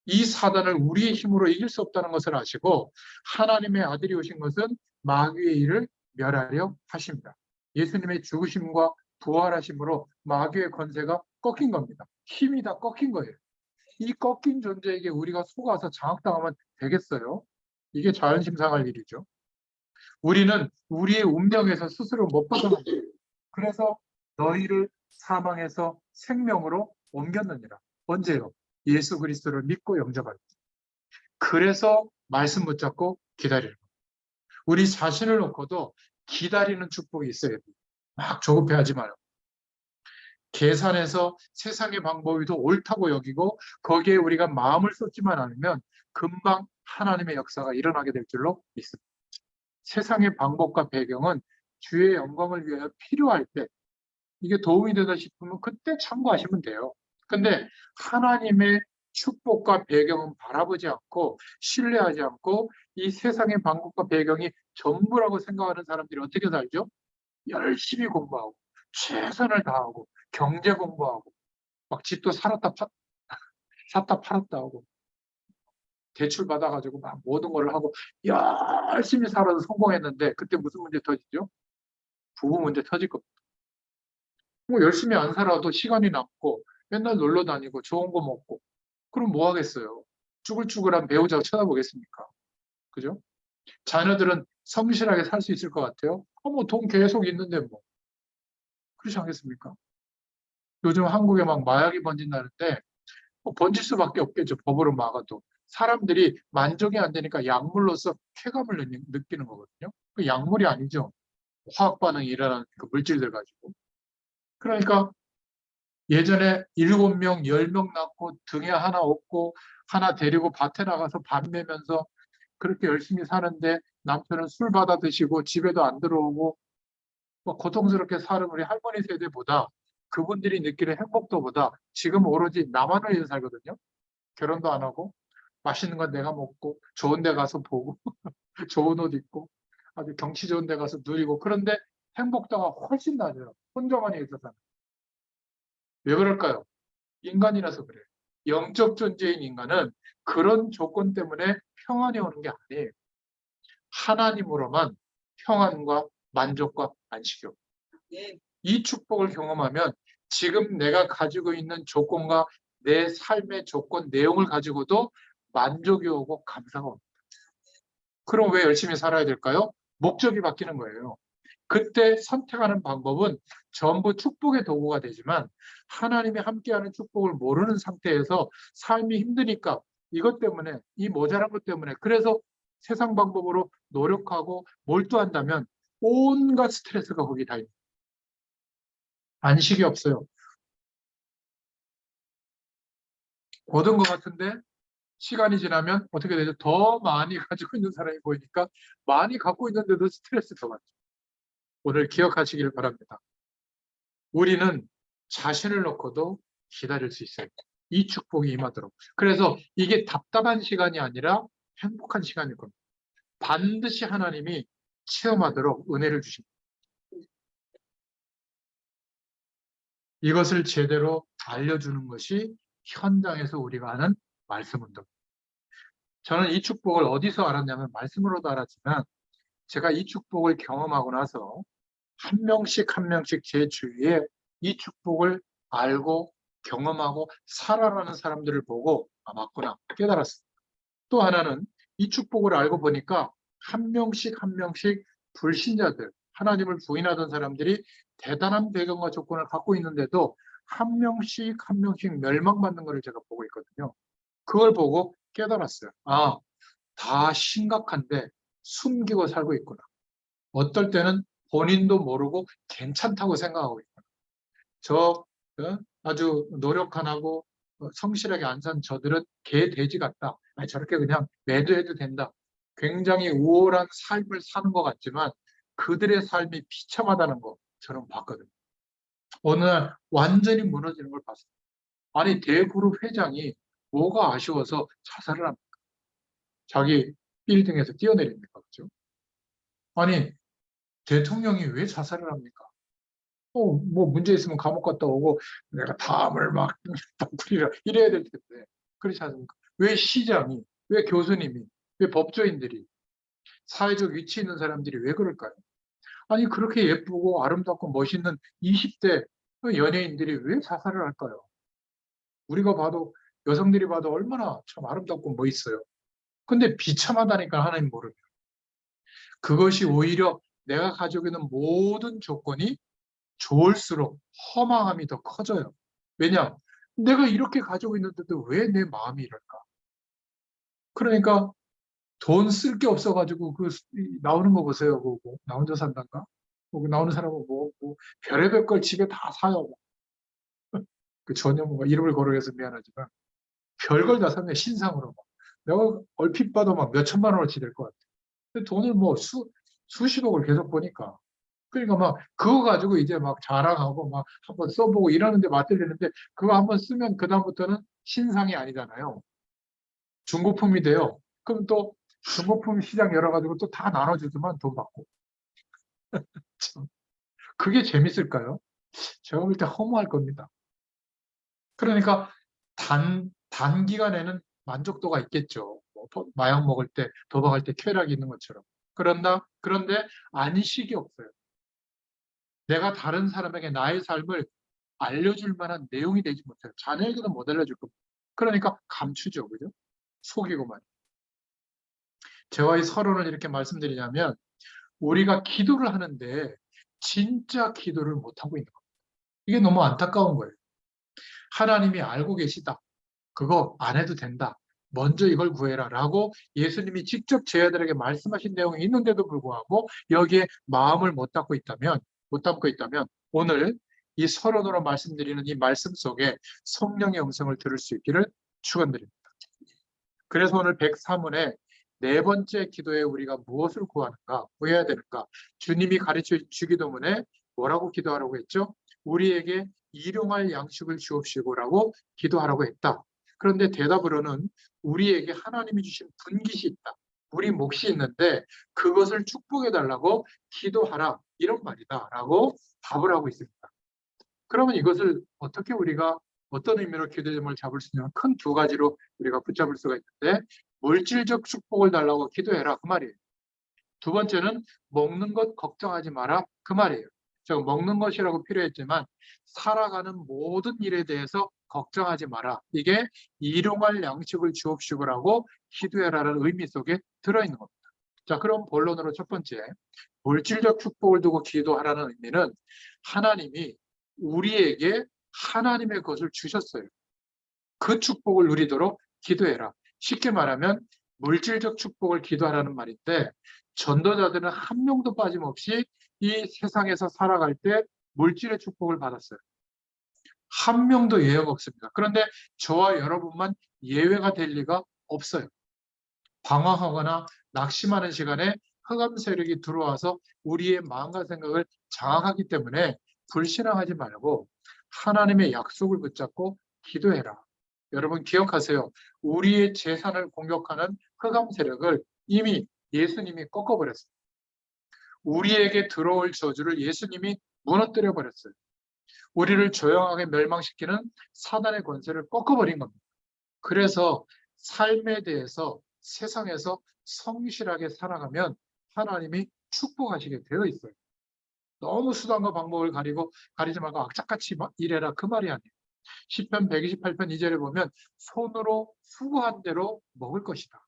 이 사단을 우리의 힘으로 이길 수 없다는 것을 아시고 하나님의 아들이 오신 것은 마귀의 일을 멸하려 하십니다. 예수님의 죽으심과 부활하심으로 마귀의 권세가 꺾인 겁니다. 힘이 다 꺾인 거예요. 이 꺾인 존재에게 우리가 속아서 장악당하면 되겠어요? 이게 자존심 상할 일이죠. 우리는 우리의 운명에서 스스로 못 벗어나요. 그래서 너희를 사망에서 생명으로 옮겼느니라. 언제요? 예수 그리스도를 믿고 영접할 때. 그래서 말씀 붙잡고 기다리는 거예요. 우리 자신을 놓고도 기다리는 축복이 있어야 돼요. 막 조급해하지 마요. 계산해서 세상의 방법이 더 옳다고 여기고 거기에 우리가 마음을 쏟지만 않으면 금방 하나님의 역사가 일어나게 될 줄로 믿습니다. 세상의 방법과 배경은 주의 영광을 위하여 필요할 때 이게 도움이 되다 싶으면 그때 참고하시면 돼요. 근데 하나님의 축복과 배경은 바라보지 않고 신뢰하지 않고 이 세상의 방법과 배경이 전부라고 생각하는 사람들이 어떻게 살죠? 열심히 공부하고 최선을 다하고 경제 공부하고 막 집도 샀다 팔았다 하고 대출 받아가지고 막 모든 걸 하고 열심히 살아서 성공했는데 그때 무슨 문제 터지죠? 부부 문제 터질 겁니다. 뭐 열심히 안 살아도 시간이 남고 맨날 놀러 다니고 좋은 거 먹고 그럼 뭐 하겠어요? 쭈글쭈글한 배우자가 쳐다보겠습니까? 그죠? 자녀들은 성실하게 살 수 있을 것 같아요? 뭐 돈 계속 있는데 뭐 그렇지 않겠습니까? 요즘 한국에 막 마약이 번진다는데 뭐 번질 수밖에 없겠죠. 법으로 막아도. 사람들이 만족이 안 되니까 약물로서 쾌감을 느끼는 거거든요. 그 약물이 아니죠. 화학 반응이 일어나는 그 물질들 가지고. 그러니까 예전에 7명, 10명 낳고 등에 하나 업고 하나 데리고 밭에 나가서 밥 매면서 그렇게 열심히 사는데 남편은 술 받아 드시고 집에도 안 들어오고 뭐 고통스럽게 사는 우리 할머니 세대보다 그분들이 느끼는 행복도보다 지금 오로지 나만을 위해서 살거든요. 결혼도 안 하고 맛있는 건 내가 먹고 좋은 데 가서 보고 좋은 옷 입고 아주 경치 좋은 데 가서 누리고 그런데 행복도가 훨씬 낮아요. 혼자만이 있어서. 왜 그럴까요? 인간이라서 그래요. 영적 존재인 인간은 그런 조건 때문에 평안이 오는 게 아니에요. 하나님으로만 평안과 만족과 안식이 옵니다. 이 축복을 경험하면 지금 내가 가지고 있는 조건과 내 삶의 조건, 내용을 가지고도 만족이 오고 감사가 옵니다. 그럼 왜 열심히 살아야 될까요? 목적이 바뀌는 거예요. 그때 선택하는 방법은 전부 축복의 도구가 되지만 하나님이 함께하는 축복을 모르는 상태에서 삶이 힘드니까 이것 때문에 이 모자란 것 때문에 그래서 세상 방법으로 노력하고 몰두한다면 온갖 스트레스가 거기 다 있는 안식이 없어요. 얻은 것 같은데 시간이 지나면 어떻게 되죠? 더 많이 가지고 있는 사람이 보이니까 많이 갖고 있는데도 스트레스 더 받죠. 오늘 기억하시길 바랍니다. 우리는 자신을 놓고도 기다릴 수 있어요. 이 축복이 임하도록. 그래서 이게 답답한 시간이 아니라 행복한 시간일 겁니다. 반드시 하나님이 체험하도록 은혜를 주십니다. 이것을 제대로 알려주는 것이 현장에서 우리가 하는 말씀 운동. 저는 이 축복을 어디서 알았냐면 말씀으로도 알았지만 제가 이 축복을 경험하고 나서 한 명씩 한 명씩 제 주위에 이 축복을 알고 경험하고 살아가는 사람들을 보고 아 맞구나 깨달았습니다. 또 하나는 이 축복을 알고 보니까 한 명씩 한 명씩 불신자들, 하나님을 부인하던 사람들이 대단한 배경과 조건을 갖고 있는데도 한 명씩 한 명씩 멸망받는 것을 제가 보고 있거든요. 그걸 보고 깨달았어요. 아, 다 심각한데 숨기고 살고 있구나. 어떨 때는 본인도 모르고 괜찮다고 생각하고 있구나. 저 아주 노력 안 하고 성실하게 안 산 저들은 개 돼지 같다. 아니, 저렇게 그냥 매도해도 된다. 굉장히 우월한 삶을 사는 것 같지만 그들의 삶이 비참하다는 거 저는 봤거든요. 어느 날 완전히 무너지는 걸 봤어요. 아니, 대그룹 회장이 뭐가 아쉬워서 자살을 합니까? 자기 빌딩에서 뛰어내립니까? 그죠? 아니, 대통령이 왜 자살을 합니까? 뭐 문제 있으면 감옥 갔다 오고 내가 담을 막 부리라 이래야 될 텐데 그렇지 않습니까? 왜 시장이, 왜 교수님이, 왜 법조인들이, 사회적 위치 있는 사람들이 왜 그럴까요? 아니 그렇게 예쁘고 아름답고 멋있는 20대 연예인들이 왜 자살을 할까요? 우리가 봐도 여성들이 봐도 얼마나 참 아름답고 멋있어요. 근데 비참하다니까 하나님 모르면 그것이 오히려 내가 가지고 있는 모든 조건이 좋을수록 허망함이 더 커져요. 왜냐? 내가 이렇게 가지고 있는데도 왜 내 마음이 이럴까? 그러니까 돈 쓸 게 없어가지고 나오는 거 보세요. 나 혼자 산단가? 나오는 사람은 별의별 걸 집에 다 사요. 그 전혀 이름을 거르해서 미안하지만 별걸 다 샀네 신상으로. 내가 얼핏 봐도 막 몇 천만 원어치 될 것 같아. 근데 돈을 수십억을 계속 보니까 그러니까 막 그거 가지고 이제 막 자랑하고 막 한번 써보고 이러는데 맞들리는데 그거 한번 쓰면 그다음부터는 신상이 아니잖아요. 중고품이 돼요. 그럼 또 중고품 시장 열어가지고 또 다 나눠주지만 돈 받고. 참, 그게 재밌을까요? 제가 볼 때 허무할 겁니다. 그러니까 단기간에는 만족도가 있겠죠. 마약 먹을 때, 도박할 때 쾌락이 있는 것처럼. 그런데 안식이 없어요. 내가 다른 사람에게 나의 삶을 알려줄 만한 내용이 되지 못해요. 자녀에게는 못 알려줄 겁니다. 그러니까 감추죠. 그죠? 속이고만. 제가 이 서론을 이렇게 말씀드리냐면 우리가 기도를 하는데 진짜 기도를 못하고 있는 겁니다. 이게 너무 안타까운 거예요. 하나님이 알고 계시다. 그거 안 해도 된다. 먼저 이걸 구해라 라고 예수님이 직접 제 아들에게 말씀하신 내용이 있는데도 불구하고 여기에 마음을 못 담고 있다면 오늘 이 서론으로 말씀드리는 이 말씀 속에 성령의 음성을 들을 수 있기를 축원드립니다. 그래서 오늘 103문에 네 번째 기도에 우리가 무엇을 구하는가, 구해야 되는가? 주님이 가르쳐 주기도문에 뭐라고 기도하라고 했죠? 우리에게 일용할 양식을 주옵시고라고 기도하라고 했다. 그런데 대답으로는 우리에게 하나님이 주신 분깃이 있다. 우리 몫이 있는데 그것을 축복해 달라고 기도하라. 이런 말이다. 라고 답을 하고 있습니다. 그러면 이것을 어떻게 우리가 어떤 의미로 기도의 점을 잡을 수 있냐면 큰 두 가지로 우리가 붙잡을 수가 있는데 물질적 축복을 달라고 기도해라 그 말이에요. 두 번째는 먹는 것 걱정하지 마라 그 말이에요. 저 먹는 것이라고 필요했지만 살아가는 모든 일에 대해서 걱정하지 마라. 이게 일용할 양식을 주옵시고라고 기도해라라는 의미 속에 들어있는 겁니다. 자, 그럼 본론으로 첫 번째, 물질적 축복을 두고 기도하라는 의미는 하나님이 우리에게 하나님의 것을 주셨어요. 그 축복을 누리도록 기도해라. 쉽게 말하면 물질적 축복을 기도하라는 말인데 전도자들은 한 명도 빠짐없이 이 세상에서 살아갈 때 물질의 축복을 받았어요. 한 명도 예외가 없습니다. 그런데 저와 여러분만 예외가 될 리가 없어요. 방황하거나 낙심하는 시간에 흑암 세력이 들어와서 우리의 마음과 생각을 장악하기 때문에 불신앙하지 말고 하나님의 약속을 붙잡고 기도해라. 여러분 기억하세요. 우리의 재산을 공격하는 흑암 세력을 이미 예수님이 꺾어버렸어요. 우리에게 들어올 저주를 예수님이 무너뜨려 버렸어요. 우리를 조용하게 멸망시키는 사단의 권세를 꺾어버린 겁니다. 그래서 삶에 대해서 세상에서 성실하게 살아가면 하나님이 축복하시게 되어 있어요. 너무 수단과 방법을 가리지 말고 악착같이 일해라 그 말이 아니에요. 시편 128편 2절에 보면 손으로 수고한 대로 먹을 것이다.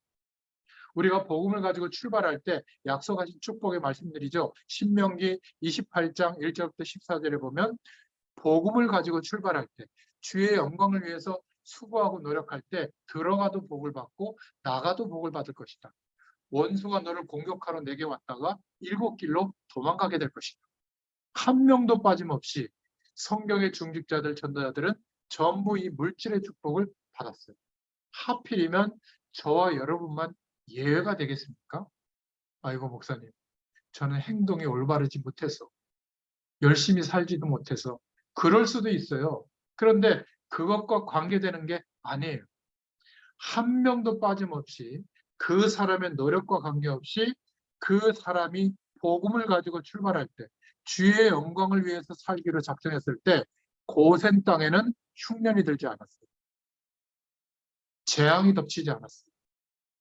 우리가 복음을 가지고 출발할 때 약속하신 축복의 말씀드리죠. 신명기 28장 1절부터 14절에 보면 복음을 가지고 출발할 때 주의 영광을 위해서 수고하고 노력할 때 들어가도 복을 받고 나가도 복을 받을 것이다. 원수가 너를 공격하러 내게 왔다가 일곱 길로 도망가게 될 것이다. 한 명도 빠짐없이 성경의 중직자들, 전도자들은 전부 이 물질의 축복을 받았어요. 하필이면 저와 여러분만 예외가 되겠습니까? 아이고 목사님, 저는 행동이 올바르지 못해서 열심히 살지도 못해서 그럴 수도 있어요. 그런데 그것과 관계되는 게 아니에요. 한 명도 빠짐없이 그 사람의 노력과 관계없이 그 사람이 복음을 가지고 출발할 때 주의 영광을 위해서 살기로 작정했을 때 고센 땅에는 흉년이 들지 않았어요. 재앙이 덮치지 않았어요.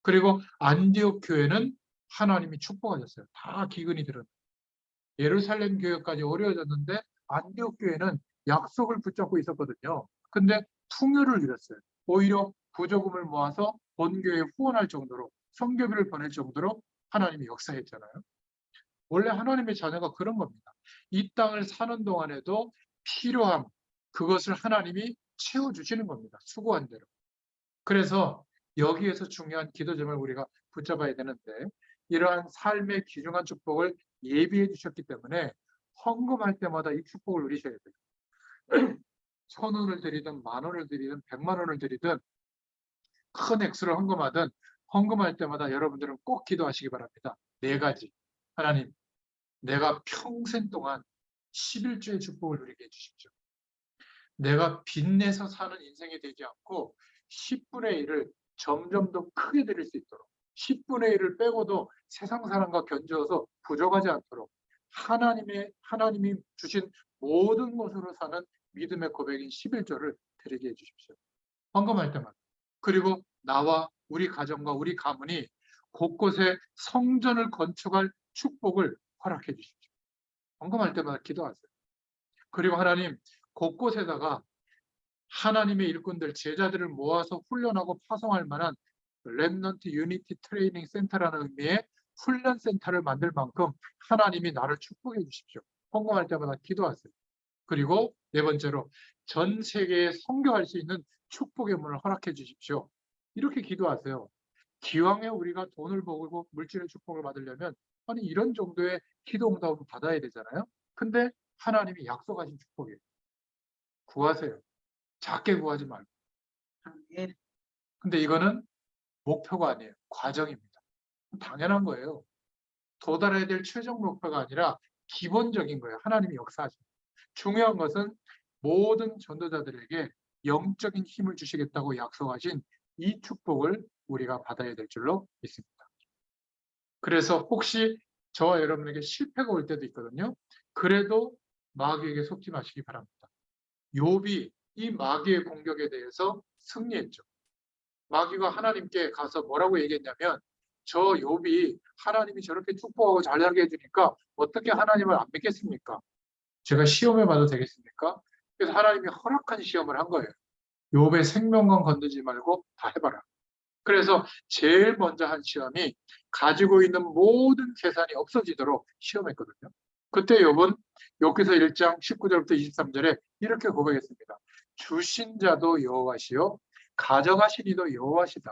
그리고 안디옥 교회는 하나님이 축복하셨어요. 다 기근이 들었는데 예루살렘 교회까지 어려워졌는데 안디옥 교회는 약속을 붙잡고 있었거든요. 근데 풍요를 이뤘어요. 오히려 부조금을 모아서 본교에 후원할 정도로 성교비를 보낼 정도로 하나님이 역사했잖아요. 원래 하나님의 자녀가 그런 겁니다. 이 땅을 사는 동안에도 필요함, 그것을 하나님이 채워주시는 겁니다. 수고한 대로. 그래서 여기에서 중요한 기도점을 우리가 붙잡아야 되는데 이러한 삶의 귀중한 축복을 예비해 주셨기 때문에 헌금할 때마다 이 축복을 누리셔야 돼요. 1,000원을 드리든 10,000원을 드리든 100만 원을 드리든 큰 액수를 헌금하든 헌금할 때마다 여러분들은 꼭 기도하시기 바랍니다. 4가지. 하나님, 내가 평생 동안 11조의 축복을 누리게 해주십시오. 내가 빚내서 사는 인생이 되지 않고 10분의 1을 점점 더 크게 드릴 수 있도록 10분의 1을 빼고도 세상 사람과 견주어서 부족하지 않도록 하나님이 주신 모든 것으로 사는 믿음의 고백인 11조를 드리게 해주십시오. 헌금할 때마다. 그리고 나와 우리 가정과 우리 가문이 곳곳에 성전을 건축할 축복을 허락해 주십시오. 헌금할 때마다 기도하세요. 그리고 하나님 곳곳에다가 하나님의 일꾼들, 제자들을 모아서 훈련하고 파송할 만한 렘넌트 유니티 트레이닝 센터라는 의미의 훈련 센터를 만들 만큼 하나님이 나를 축복해 주십시오. 헌금할 때마다 기도하세요. 그리고 4번째로 전 세계에 선교할 수 있는 축복의 문을 허락해 주십시오. 이렇게 기도하세요. 기왕에 우리가 돈을 벌고 물질의 축복을 받으려면 아니 이런 정도의 기도 응답을 받아야 되잖아요. 근데 하나님이 약속하신 축복이에요. 구하세요. 작게 구하지 말고. 근데 이거는 목표가 아니에요. 과정입니다. 당연한 거예요. 도달해야 될 최종 목표가 아니라 기본적인 거예요. 하나님이 역사하십니다. 중요한 것은 모든 전도자들에게 영적인 힘을 주시겠다고 약속하신 이 축복을 우리가 받아야 될 줄로 믿습니다. 그래서 혹시 저와 여러분에게 실패가 올 때도 있거든요. 그래도 마귀에게 속지 마시기 바랍니다. 욥이 이 마귀의 공격에 대해서 승리했죠. 마귀가 하나님께 가서 뭐라고 얘기했냐면 저 욥이 하나님이 저렇게 축복하고 잘 살게 해주니까 어떻게 하나님을 안 믿겠습니까? 제가 시험해 봐도 되겠습니까? 그래서 하나님이 허락한 시험을 한 거예요. 욥의 생명건 건드지 말고 다 해봐라. 그래서 제일 먼저 한 시험이 가지고 있는 모든 재산이 없어지도록 시험했거든요. 그때 욥은 욥기서 1장 19절부터 23절에 이렇게 고백했습니다. 주신 자도 여호와시요 가져가신 이도 여호와시다.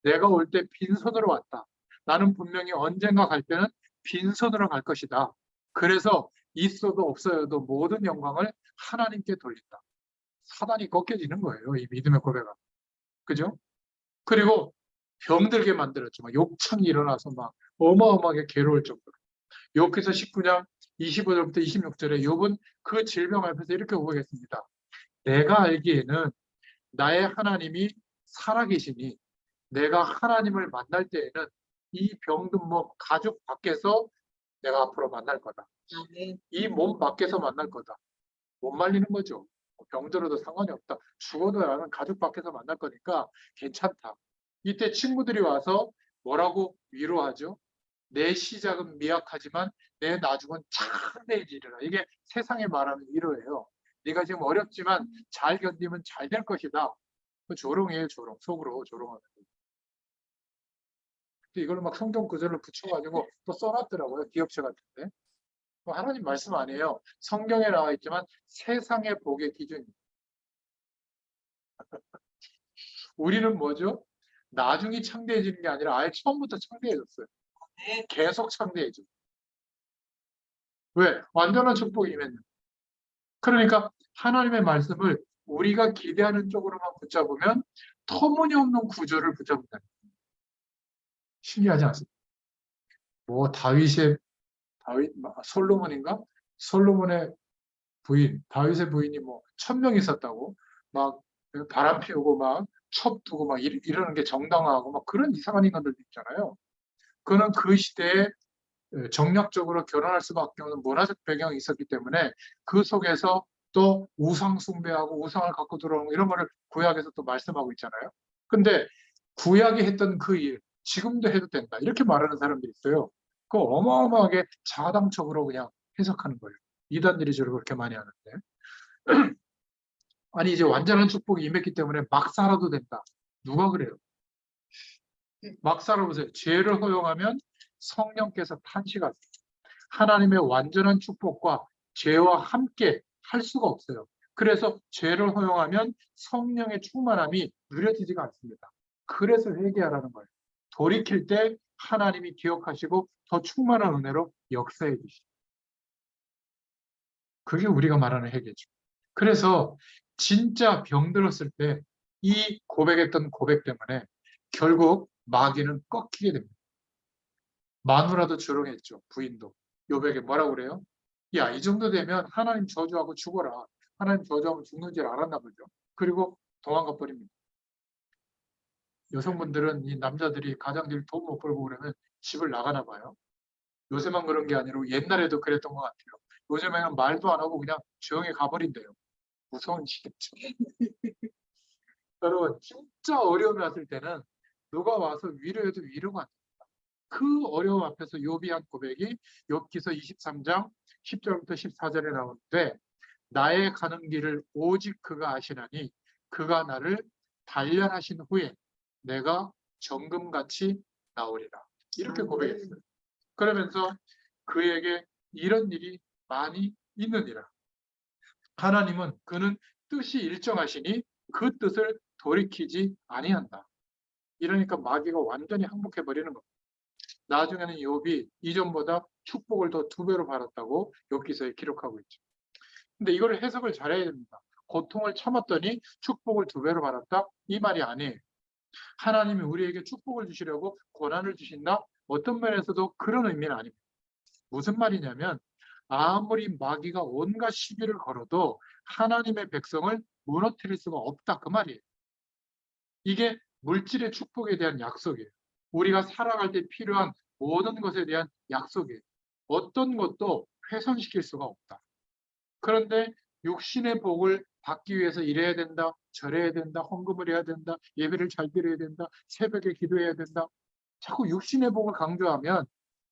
내가 올 때 빈손으로 왔다. 나는 분명히 언젠가 갈 때는 빈손으로 갈 것이다. 그래서 있어도 없어도 모든 영광을 하나님께 돌린다. 사단이 꺾여지는 거예요. 이 믿음의 고백은. 그죠? 그리고 병들게 만들었죠. 막 욕창이 일어나서 막 어마어마하게 괴로울 정도로. 욥기서 19장 25절부터 26절에 욥은 그 질병 앞에서 이렇게 고백했습니다. 내가 알기에는 나의 하나님이 살아계시니 내가 하나님을 만날 때에는 이 병든 몸 가죽 밖에서 내가 앞으로 만날 거다. 이 몸 밖에서 만날 거다. 못 말리는 거죠. 병들어도 상관이 없다. 죽어도 나는 가죽 밖에서 만날 거니까 괜찮다. 이때 친구들이 와서 뭐라고 위로하죠? 내 시작은 미약하지만 내 나중은 창대해지리라. 이게 세상에 말하는 위로예요. 네가 지금 어렵지만 잘 견디면 잘 될 것이다. 그 조롱이에요, 조롱. 속으로 조롱하는 거예요. 근데 이걸 막 성경 구절을 붙여가지고 또 써놨더라고요. 기업체 같은데. 하나님 말씀 아니에요. 성경에 나와 있지만 세상의 복의 기준입니다. 우리는 뭐죠? 나중에 창대해지는 게 아니라 아예 처음부터 창대해졌어요. 계속 창대해져. 왜? 완전한 축복이 임했는. 그러니까 하나님의 말씀을 우리가 기대하는 쪽으로만 붙잡으면 터무니없는 구조를 붙잡는다. 신기하지 않습니까? 뭐 솔로몬인가? 솔로몬의 부인, 다윗의 부인이 뭐 1000명 있었다고 막 바람 피우고 막 첩두고 막 이러는 게 정당화하고 막 그런 이상한 인간들도 있잖아요. 그는 그 시대에 정략적으로 결혼할 수밖에 없는 문화적 배경이 있었기 때문에 그 속에서 또 우상 숭배하고 우상을 갖고 들어오는 이런 거를 구약에서 또 말씀하고 있잖아요. 근데 구약이 했던 그 일, 지금도 해도 된다. 이렇게 말하는 사람들이 있어요. 그 어마어마하게 자당적으로 그냥 해석하는 거예요. 이단들이 저를 그렇게 많이 하는데. 아니, 이제 완전한 축복이 임했기 때문에 막 살아도 된다. 누가 그래요? 막 살아보세요. 죄를 허용하면 성령께서 탄식하세요. 하나님의 완전한 축복과 죄와 함께 할 수가 없어요. 그래서 죄를 허용하면 성령의 충만함이 누려지지가 않습니다. 그래서 회개하라는 거예요. 돌이킬 때 하나님이 기억하시고 더 충만한 은혜로 역사해 주시죠. 그게 우리가 말하는 회개죠. 그래서 진짜 병들었을 때 이 고백했던 고백 때문에 결국 마귀는 꺾이게 됩니다. 마누라도 조롱했죠. 부인도. 요백에 뭐라고 그래요? 야, 이 정도 되면 하나님 저주하고 죽어라. 하나님 저주하면 죽는 줄 알았나 보죠. 그리고 도망가 버립니다. 여성분들은 이 남자들이 가장들이 돈 못 벌고 그러면 집을 나가나 봐요. 요새만 그런 게 아니라 옛날에도 그랬던 것 같아요. 요즘에는 말도 안 하고 그냥 조용히 가버린대요. 무서운 시겠죠. 여러분, 진짜 어려움이 왔을 때는 누가 와서 위로해도 위로가 안 돼요. 그 어려움 앞에서 욥이 한 고백이 욥기서 23장 10절부터 14절에 나오는데, 나의 가는 길을 오직 그가 아시나니 그가 나를 단련하신 후에 내가 정금같이 나오리라. 이렇게 고백했어요. 그러면서 그에게 이런 일이 많이 있느니라. 하나님은 그는 뜻이 일정하시니 그 뜻을 돌이키지 아니한다. 이러니까 마귀가 완전히 항복해 버리는 겁니다. 나중에는 욥이 이전보다 축복을 더 2배로 받았다고 욥기서에 기록하고 있죠. 근데 이걸 해석을 잘해야 됩니다. 고통을 참았더니 축복을 2배로 받았다? 이 말이 아니에요. 하나님이 우리에게 축복을 주시려고 고난을 주신다? 어떤 면에서도 그런 의미는 아닙니다. 무슨 말이냐면 아무리 마귀가 온갖 시비를 걸어도 하나님의 백성을 무너뜨릴 수가 없다, 그 말이에요. 이게 물질의 축복에 대한 약속이에요. 우리가 살아갈 때 필요한 모든 것에 대한 약속이에요. 어떤 것도 훼손시킬 수가 없다. 그런데 육신의 복을 받기 위해서 일해야 된다, 절해야 된다, 헌금을 해야 된다, 예배를 잘 드려야 된다, 새벽에 기도해야 된다. 자꾸 육신의 복을 강조하면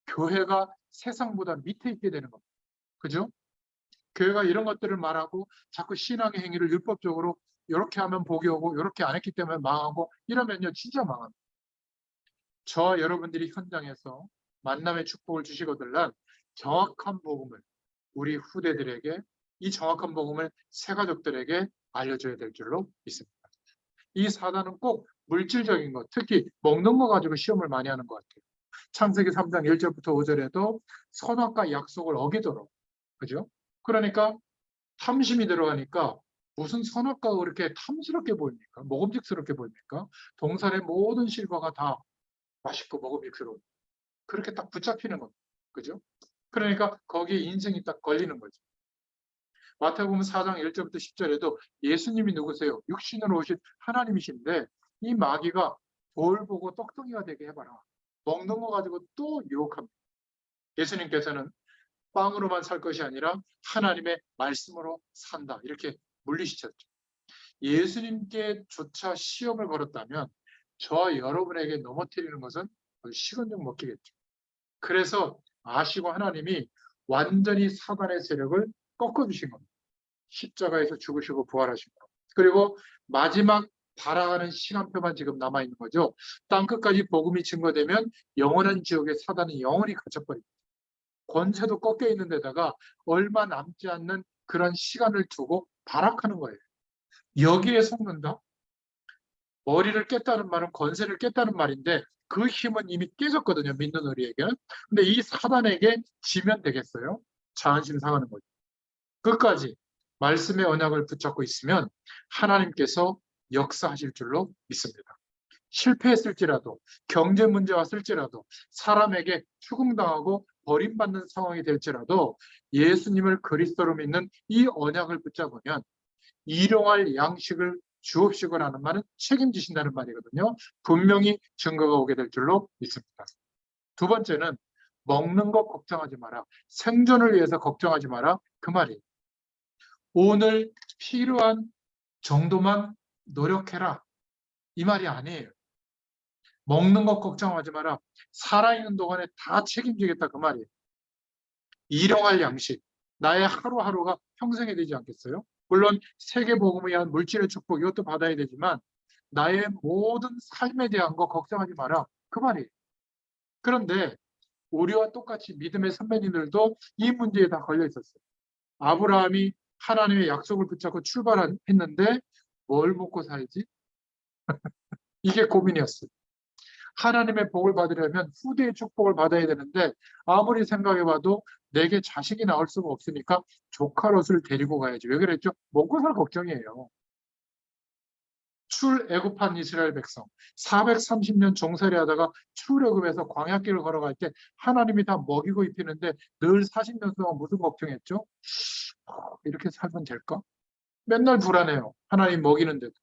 교회가 세상보다 밑에 있게 되는 겁니다. 그죠? 교회가 이런 것들을 말하고 자꾸 신앙의 행위를 율법적으로 이렇게 하면 복이 오고 이렇게 안 했기 때문에 망하고 이러면요 진짜 망합니다. 저와 여러분들이 현장에서 만남의 축복을 주시거들란 정확한 복음을 우리 후대들에게, 이 정확한 복음을 새가족들에게 알려줘야 될 줄로 믿습니다. 이 사단은 꼭 물질적인 것, 특히 먹는 거 가지고 시험을 많이 하는 것 같아요. 창세기 3장 1절부터 5절에도 선악과 약속을 어기도록, 그죠? 그러니까 탐심이 들어가니까 무슨 선악과가 그렇게 탐스럽게 보입니까? 먹음직스럽게 보입니까? 동산의 모든 실과가 다 맛있고 먹음직스러워. 그렇게 딱 붙잡히는 겁니다. 그죠? 그러니까 거기에 인생이 딱 걸리는 거죠. 마태복음 4장 1절부터 10절에도 예수님이 누구세요? 육신으로 오신 하나님이신데 이 마귀가 돌 보고 떡덩이가 되게 해봐라. 먹는 거 가지고 또 유혹합니다. 예수님께서는 빵으로만 살 것이 아니라 하나님의 말씀으로 산다. 이렇게 물리시켰죠. 예수님께조차 시험을 걸었다면 저와 여러분에게 넘어뜨리는 것은 식은죽 먹기겠죠. 그래서 아시고 하나님이 완전히 사단의 세력을 꺾어주신 겁니다. 십자가에서 죽으시고 부활하신 것. 그리고 마지막 달아가는 시간표만 지금 남아있는 거죠. 땅끝까지 복음이 증거되면 영원한 지옥에 사단은 영원히 갇혀버립니다. 권세도 꺾여 있는 데다가 얼마 남지 않는 그런 시간을 두고 발악하는 거예요. 여기에 속는다? 머리를 깼다는 말은 권세를 깼다는 말인데 그 힘은 이미 깨졌거든요. 믿는 우리에게. 근데 이 사단에게 지면 되겠어요? 자존심 상하는 거죠. 끝까지 말씀의 언약을 붙잡고 있으면 하나님께서 역사하실 줄로 믿습니다. 실패했을지라도, 경제 문제가 왔을지라도, 사람에게 추궁당하고 버림받는 상황이 될지라도 예수님을 그리스도로 믿는 이 언약을 붙잡으면 일용할 양식을 주옵시고라는 말은 책임지신다는 말이거든요. 분명히 증거가 오게 될 줄로 믿습니다. 두 번째는 먹는 것 걱정하지 마라. 생존을 위해서 걱정하지 마라. 그 말이에요. 오늘 필요한 정도만 노력해라. 이 말이 아니에요. 먹는 것 걱정하지 마라. 살아있는 동안에 다 책임지겠다. 그 말이에요. 일용할 양식. 나의 하루하루가 평생이 되지 않겠어요? 물론 세계복음을 위한 물질의 축복 이것도 받아야 되지만 나의 모든 삶에 대한 거 걱정하지 마라. 그 말이에요. 그런데 우리와 똑같이 믿음의 선배님들도 이 문제에 다 걸려 있었어요. 아브라함이 하나님의 약속을 붙잡고 출발했는데 뭘 먹고 살지? 이게 고민이었어요. 하나님의 복을 받으려면 후대의 축복을 받아야 되는데 아무리 생각해봐도 내게 자식이 나올 수가 없으니까 조카롯을 데리고 가야지. 왜 그랬죠? 먹고 살 걱정이에요. 출애굽한 이스라엘 백성 430년 종살이 하다가 출애굽에서 광야길을 걸어갈 때 하나님이 다 먹이고 입히는데 늘 40년 동안 무슨 걱정했죠? 이렇게 살면 될까? 맨날 불안해요. 하나님 먹이는데도.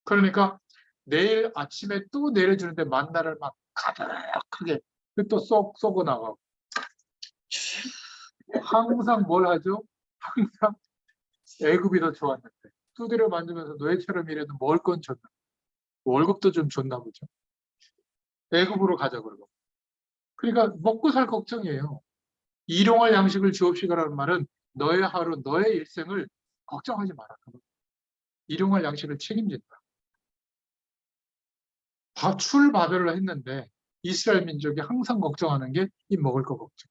그러니까 내일 아침에 또 내려주는데 만나를 막 가득하게 또 쏘고 나가고 항상 뭘 하죠? 항상 애굽이 더 좋았는데 두드려 만지면서 노예처럼 일해도 먹을 건 줬나? 월급도 좀 줬나 보죠. 애굽으로 가자 그러고. 그러니까 먹고 살 걱정이에요. 일용할 양식을 주옵시고라는 말은 너의 하루, 너의 일생을 걱정하지 마라. 일용할 양식을 책임진다. 출바별로 했는데 이스라엘 민족이 항상 걱정하는 게 이 먹을 거 걱정.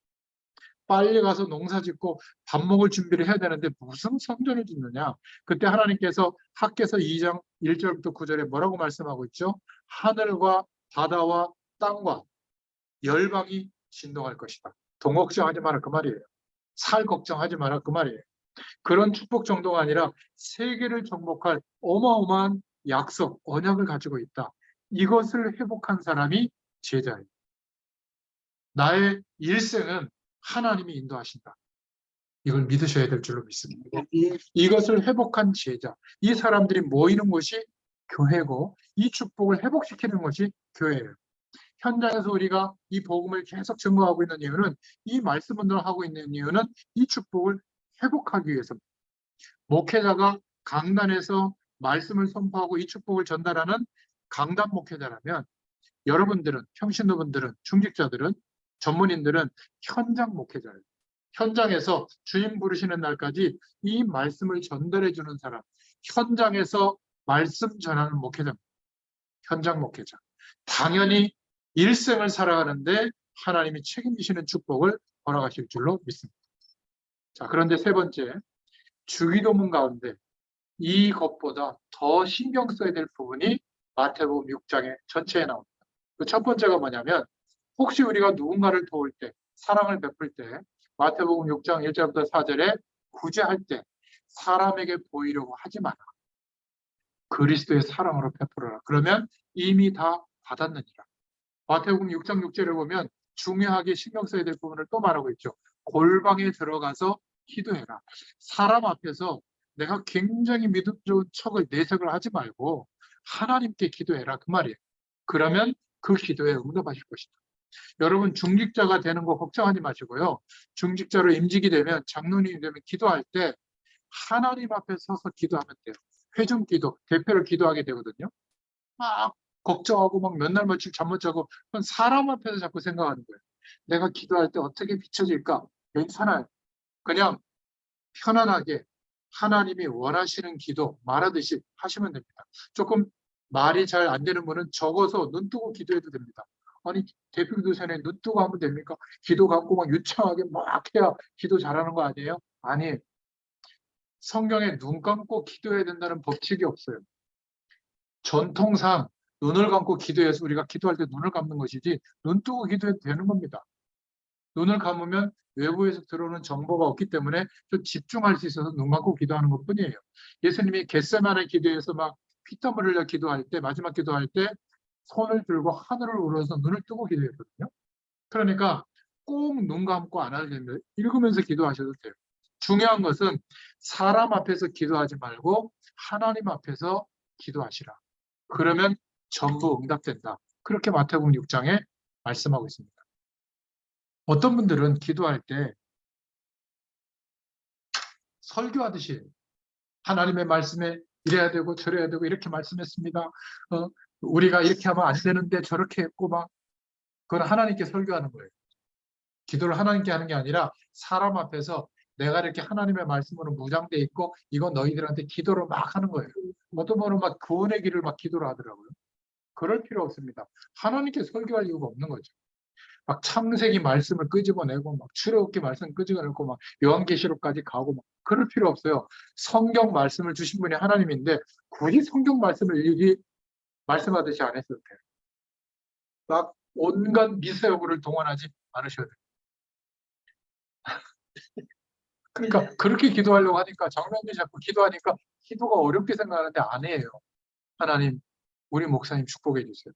빨리 가서 농사 짓고 밥 먹을 준비를 해야 되는데 무슨 성전을 짓느냐. 그때 하나님께서 학개서 2장 1절부터 9절에 뭐라고 말씀하고 있죠? 하늘과 바다와 땅과 열방이 진동할 것이다. 돈 걱정하지 마라 그 말이에요. 살 걱정하지 마라 그 말이에요. 그런 축복 정도가 아니라 세계를 정복할 어마어마한 약속, 언약을 가지고 있다. 이것을 회복한 사람이 제자예요. 나의 일생은 하나님이 인도하신다. 이걸 믿으셔야 될 줄로 믿습니다. 이것을 회복한 제자, 이 사람들이 모이는 곳이 교회고 이 축복을 회복시키는 것이 교회예요. 현장에서 우리가 이 복음을 계속 증거하고 있는 이유는 이 말씀 운동을 하고 있는 이유는 이 축복을 회복하기 위해서입니다. 목회자가 강단에서 말씀을 선포하고 이 축복을 전달하는 강단 목회자라면 여러분들은, 평신도분들은, 중직자들은, 전문인들은 현장 목회자예요. 현장에서 주님 부르시는 날까지 이 말씀을 전달해 주는 사람, 현장에서 말씀 전하는 목회자입니다. 현장 목회자. 당연히 일생을 살아가는데 하나님이 책임지시는 축복을 허락하실 줄로 믿습니다. 자, 그런데 세 번째, 주기도문 가운데 이것보다 더 신경 써야 될 부분이 마태복음 6장의 전체에 나옵니다. 그 첫 번째가 뭐냐면 혹시 우리가 누군가를 도울 때, 사랑을 베풀 때 마태복음 6장 1절부터 4절에 구제할 때 사람에게 보이려고 하지 마라. 그리스도의 사랑으로 베풀어라. 그러면 이미 다 받았느니라. 마태복음 6장 6절을 보면 중요하게 신경 써야 될 부분을 또 말하고 있죠. 골방에 들어가서 기도해라. 사람 앞에서 내가 굉장히 믿음 좋은 척을 내색을 하지 말고 하나님께 기도해라. 그 말이에요. 그러면 그 기도에 응답하실 것이다. 여러분 중직자가 되는 거 걱정하지 마시고요. 중직자로 임직이 되면 장로님이 되면 기도할 때 하나님 앞에 서서 기도하면 돼요. 회중 기도, 대표를 기도하게 되거든요. 막 걱정하고 막 몇 날 며칠 잠 못 자고 그건 사람 앞에서 자꾸 생각하는 거예요. 내가 기도할 때 어떻게 비춰질까? 괜찮아요. 그냥 편안하게 하나님이 원하시는 기도 말하듯이 하시면 됩니다. 조금 말이 잘 안 되는 분은 적어서 눈 뜨고 기도해도 됩니다. 아니, 대표기도 전에 눈 뜨고 하면 됩니까? 기도 갖고 막 유창하게 막 해야 기도 잘하는 거 아니에요? 아니, 성경에 눈 감고 기도해야 된다는 법칙이 없어요. 전통상 눈을 감고 기도해서 우리가 기도할 때 눈을 감는 것이지 눈 뜨고 기도해도 되는 겁니다. 눈을 감으면 외부에서 들어오는 정보가 없기 때문에 좀 집중할 수 있어서 눈 감고 기도하는 것뿐이에요. 예수님이 겟세마네 기도에서 막 피땀 흘려 기도할 때, 마지막 기도할 때 손을 들고 하늘을 우러서 눈을 뜨고 기도했거든요. 그러니까 꼭 눈 감고 안 하셔도 됩니다. 읽으면서 기도하셔도 돼요. 중요한 것은 사람 앞에서 기도하지 말고 하나님 앞에서 기도하시라. 그러면 전부 응답된다. 그렇게 마태복음 6장에 말씀하고 있습니다. 어떤 분들은 기도할 때 설교하듯이 하나님의 말씀에 이래야 되고 저래야 되고 이렇게 말씀했습니다. 우리가 이렇게 하면 안 되는데 저렇게 했고 막 그건 하나님께 설교하는 거예요. 기도를 하나님께 하는 게 아니라 사람 앞에서 내가 이렇게 하나님의 말씀으로 무장돼 있고 이건 너희들한테 기도를 막 하는 거예요. 어떤 분은 막 구원의 길을 막 기도를 하더라고요. 그럴 필요 없습니다. 하나님께 설교할 이유가 없는 거죠. 막 창세기 말씀을 끄집어내고 막 출애굽기 말씀 끄집어내고 막 요한계시록까지 가고 막 그럴 필요 없어요. 성경 말씀을 주신 분이 하나님인데 굳이 성경 말씀을 일일이 말씀하듯이 안 했어도 돼요. 막 온갖 미세어구를 동원하지 않으셔도 돼요. 그러니까 그렇게 기도하려고 하니까 정명기 자꾸 기도하니까 기도가 어렵게 생각하는데 아니에요. 하나님, 우리 목사님 축복해 주세요.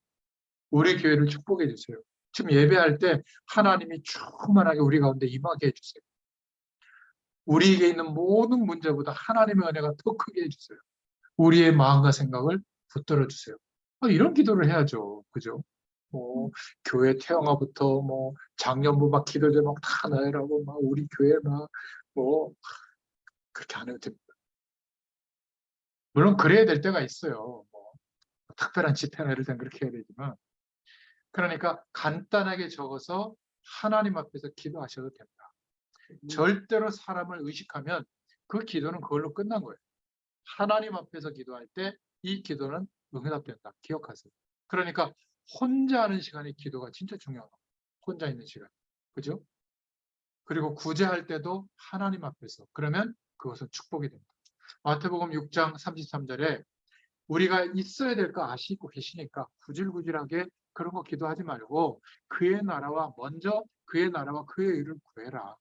우리 교회를 축복해 주세요. 지금 예배할 때 하나님이 충만하게 우리 가운데 임하게 해주세요. 우리에게 있는 모든 문제보다 하나님의 은혜가 더 크게 해주세요. 우리의 마음과 생각을 붙들어 주세요. 이런 기도를 해야죠. 그죠? 뭐 교회 태영아부터 뭐 작년부 막 기도제 막 다 나열하고 막 우리 교회 막 뭐 그렇게 안 해도 됩니다. 물론 그래야 될 때가 있어요. 뭐 특별한 집회나 이럴 땐 그렇게 해야 되지만 그러니까 간단하게 적어서 하나님 앞에서 기도하셔도 됩니다. 절대로 사람을 의식하면 그 기도는 그걸로 끝난 거예요. 하나님 앞에서 기도할 때 이 기도는 응답된다. 기억하세요. 그러니까 혼자 하는 시간이 기도가 진짜 중요하고 혼자 있는 시간. 그죠? 그리고 구제할 때도 하나님 앞에서. 그러면 그것은 축복이 됩니다. 마태복음 6장 33절에 우리가 있어야 될 거 아시고 계시니까 구질구질하게 그런 거 기도하지 말고 그의 나라와 먼저 그의 나라와 그의 의를 구해라.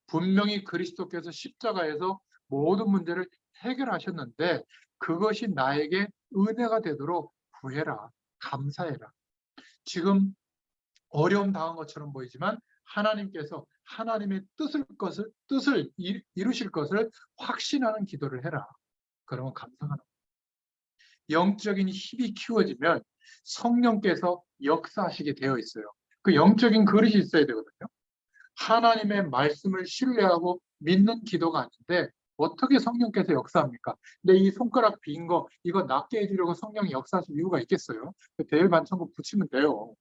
분명히 그리스도께서 십자가에서 모든 문제를 해결하셨는데 그것이 나에게 은혜가 되도록 구해라. 감사해라. 지금 어려움 당한 것처럼 보이지만 하나님께서 하나님의 뜻을 이루실 것을 확신하는 기도를 해라. 그러면 감사하는 거예요. 영적인 힘이 키워지면 성령께서 역사하시게 되어 있어요. 그 영적인 그릇이 있어야 되거든요. 하나님의 말씀을 신뢰하고 믿는 기도가 아닌데 어떻게 성령께서 역사합니까? 근데 이 손가락 빈 거 이거 낫게 해주려고 성령이 역사하실 이유가 있겠어요? 대일반천국 붙이면 돼요.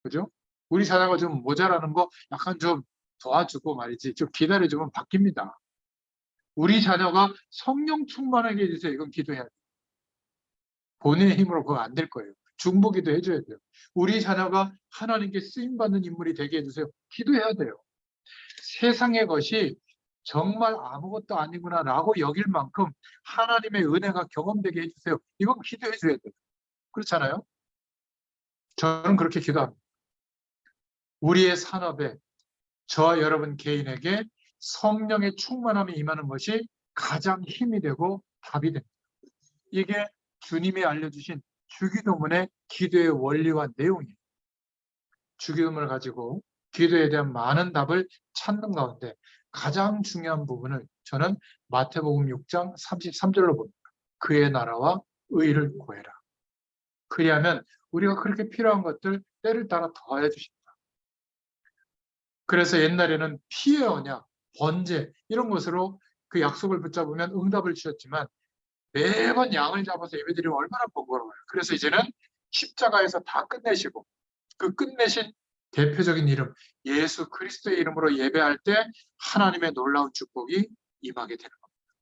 그죠? 우리 자녀가 좀 모자라는 거 약간 좀 도와주고 말이지 좀 기다려주면 바뀝니다. 우리 자녀가 성령 충만하게 해주세요. 이건 기도해야 돼요. 본인의 힘으로 그거 안 될 거예요. 중보기도 해줘야 돼요. 우리 자녀가 하나님께 쓰임받는 인물이 되게 해주세요. 기도해야 돼요. 세상의 것이 정말 아무것도 아니구나라고 여길 만큼 하나님의 은혜가 경험되게 해주세요. 이건 기도해 줘야 돼요. 그렇잖아요? 저는 그렇게 기도합니다. 우리의 산업에 저와 여러분 개인에게 성령의 충만함이 임하는 것이 가장 힘이 되고 답이 됩니다. 이게 주님이 알려주신 주기도문의 기도의 원리와 내용이에요. 주기도문을 가지고 기도에 대한 많은 답을 찾는 가운데 가장 중요한 부분을 저는 마태복음 6장 33절로 봅니다. 그의 나라와 의를 구해라. 그리하면 우리가 그렇게 필요한 것들 때를 따라 더해 주십니다. 그래서 옛날에는 피의 언약, 번제 이런 것으로 그 약속을 붙잡으면 응답을 주셨지만 매번 양을 잡아서 예배드리면 얼마나 번거로워요. 그래서 이제는 십자가에서 다 끝내시고 그 끝내신 대표적인 이름 예수 그리스도의 이름으로 예배할 때 하나님의 놀라운 축복이 임하게 되는 겁니다.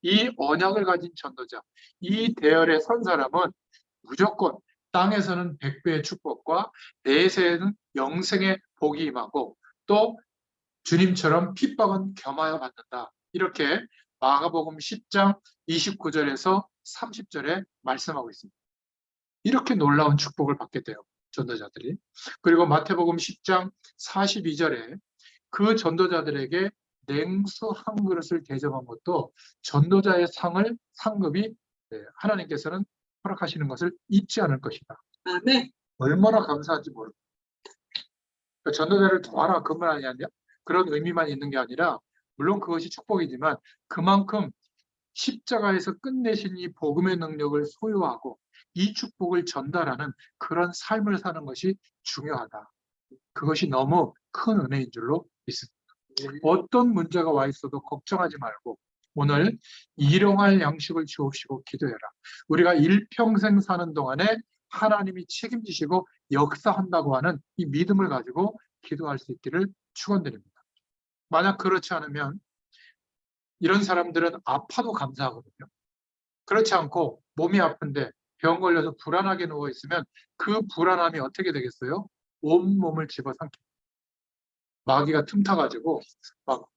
이 언약을 가진 전도자, 이 대열에 선 사람은 무조건 땅에서는 100배의 축복과 내세에는 영생의 복이 임하고 또 주님처럼 핍박은 겸하여 받는다. 이렇게 마가복음 10장 29절에서 30절에 말씀하고 있습니다. 이렇게 놀라운 축복을 받게 돼요. 전도자들이. 그리고 마태복음 10장 42절에 그 전도자들에게 냉수 한 그릇을 대접한 것도 전도자의 상급이 하나님께서는 허락하시는 것을 잊지 않을 것이다. 아멘. 얼마나 감사한지 모릅니다. 전도자를 도와라 그만 아니냐 그런 의미만 있는 게 아니라 물론 그것이 축복이지만 그만큼 십자가에서 끝내신 이 복음의 능력을 소유하고 이 축복을 전달하는 그런 삶을 사는 것이 중요하다. 그것이 너무 큰 은혜인 줄로 믿습니다. 어떤 문제가 와 있어도 걱정하지 말고 오늘 일용할 양식을 주옵시고 기도해라. 우리가 일평생 사는 동안에 하나님이 책임지시고 역사한다고 하는 이 믿음을 가지고 기도할 수 있기를 축원드립니다. 만약 그렇지 않으면 이런 사람들은 아파도 감사하거든요. 그렇지 않고 몸이 아픈데 병 걸려서 불안하게 누워 있으면 그 불안함이 어떻게 되겠어요? 온몸을 집어삼킵니다. 마귀가 틈타가지고 막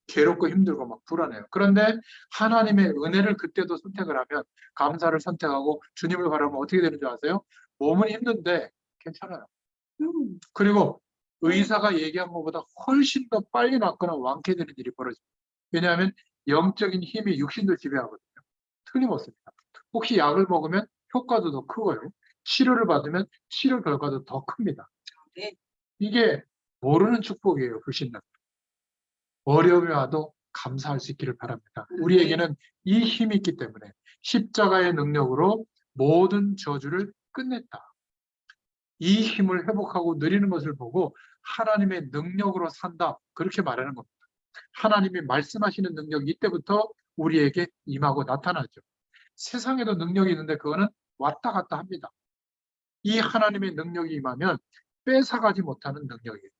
괴롭고 힘들고 막 불안해요. 그런데 하나님의 은혜를 그때도 선택을 하면 감사를 선택하고 주님을 바라면 어떻게 되는 줄 아세요? 몸은 힘든데 괜찮아요. 그리고 의사가 얘기한 것보다 훨씬 더 빨리 낫거나 완쾌되는 일이 벌어집니다. 왜냐하면 영적인 힘이 육신도 지배하거든요. 틀림없습니다. 혹시 약을 먹으면 효과도 더 크고요. 치료를 받으면 치료 결과도 더 큽니다. 네. 이게 모르는 축복이에요. 불신는. 어려움이 와도 감사할 수 있기를 바랍니다. 우리에게는 이 힘이 있기 때문에 십자가의 능력으로 모든 저주를 끝냈다. 이 힘을 회복하고 누리는 것을 보고 하나님의 능력으로 산다. 그렇게 말하는 겁니다. 하나님이 말씀하시는 능력이 이때부터 우리에게 임하고 나타나죠. 세상에도 능력이 있는데 그거는 왔다 갔다 합니다. 이 하나님의 능력이 임하면 뺏어가지 못하는 능력이에요.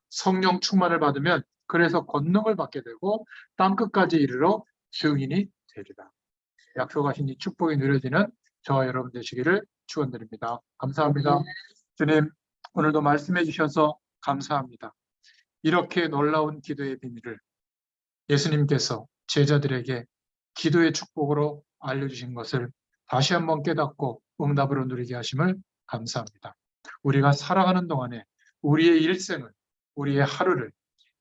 성령 충만을 받으면 그래서 권능을 받게 되고 땅끝까지 이르러 증인이 되리라. 약속하신 이 축복이 누려지는 저와 여러분 되시기를 축원드립니다. 감사합니다. 주님, 오늘도 말씀해 주셔서 감사합니다. 이렇게 놀라운 기도의 비밀을 예수님께서 제자들에게 기도의 축복으로 알려주신 것을 다시 한번 깨닫고 응답으로 누리게 하심을 감사합니다. 우리가 살아가는 동안에 우리의 일생을, 우리의 하루를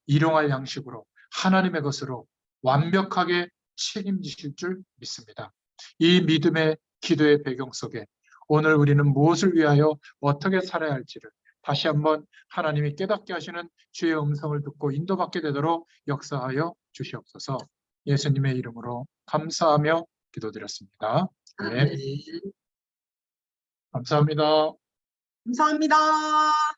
일용할 양식으로 하나님의 것으로 완벽하게 책임지실 줄 믿습니다. 이 믿음의 기도의 배경 속에 오늘 우리는 무엇을 위하여 어떻게 살아야 할지를 다시 한번 하나님이 깨닫게 하시는 주의 음성을 듣고 인도받게 되도록 역사하여 주시옵소서. 예수님의 이름으로 감사하며 기도드렸습니다. 네. 감사합니다. 감사합니다.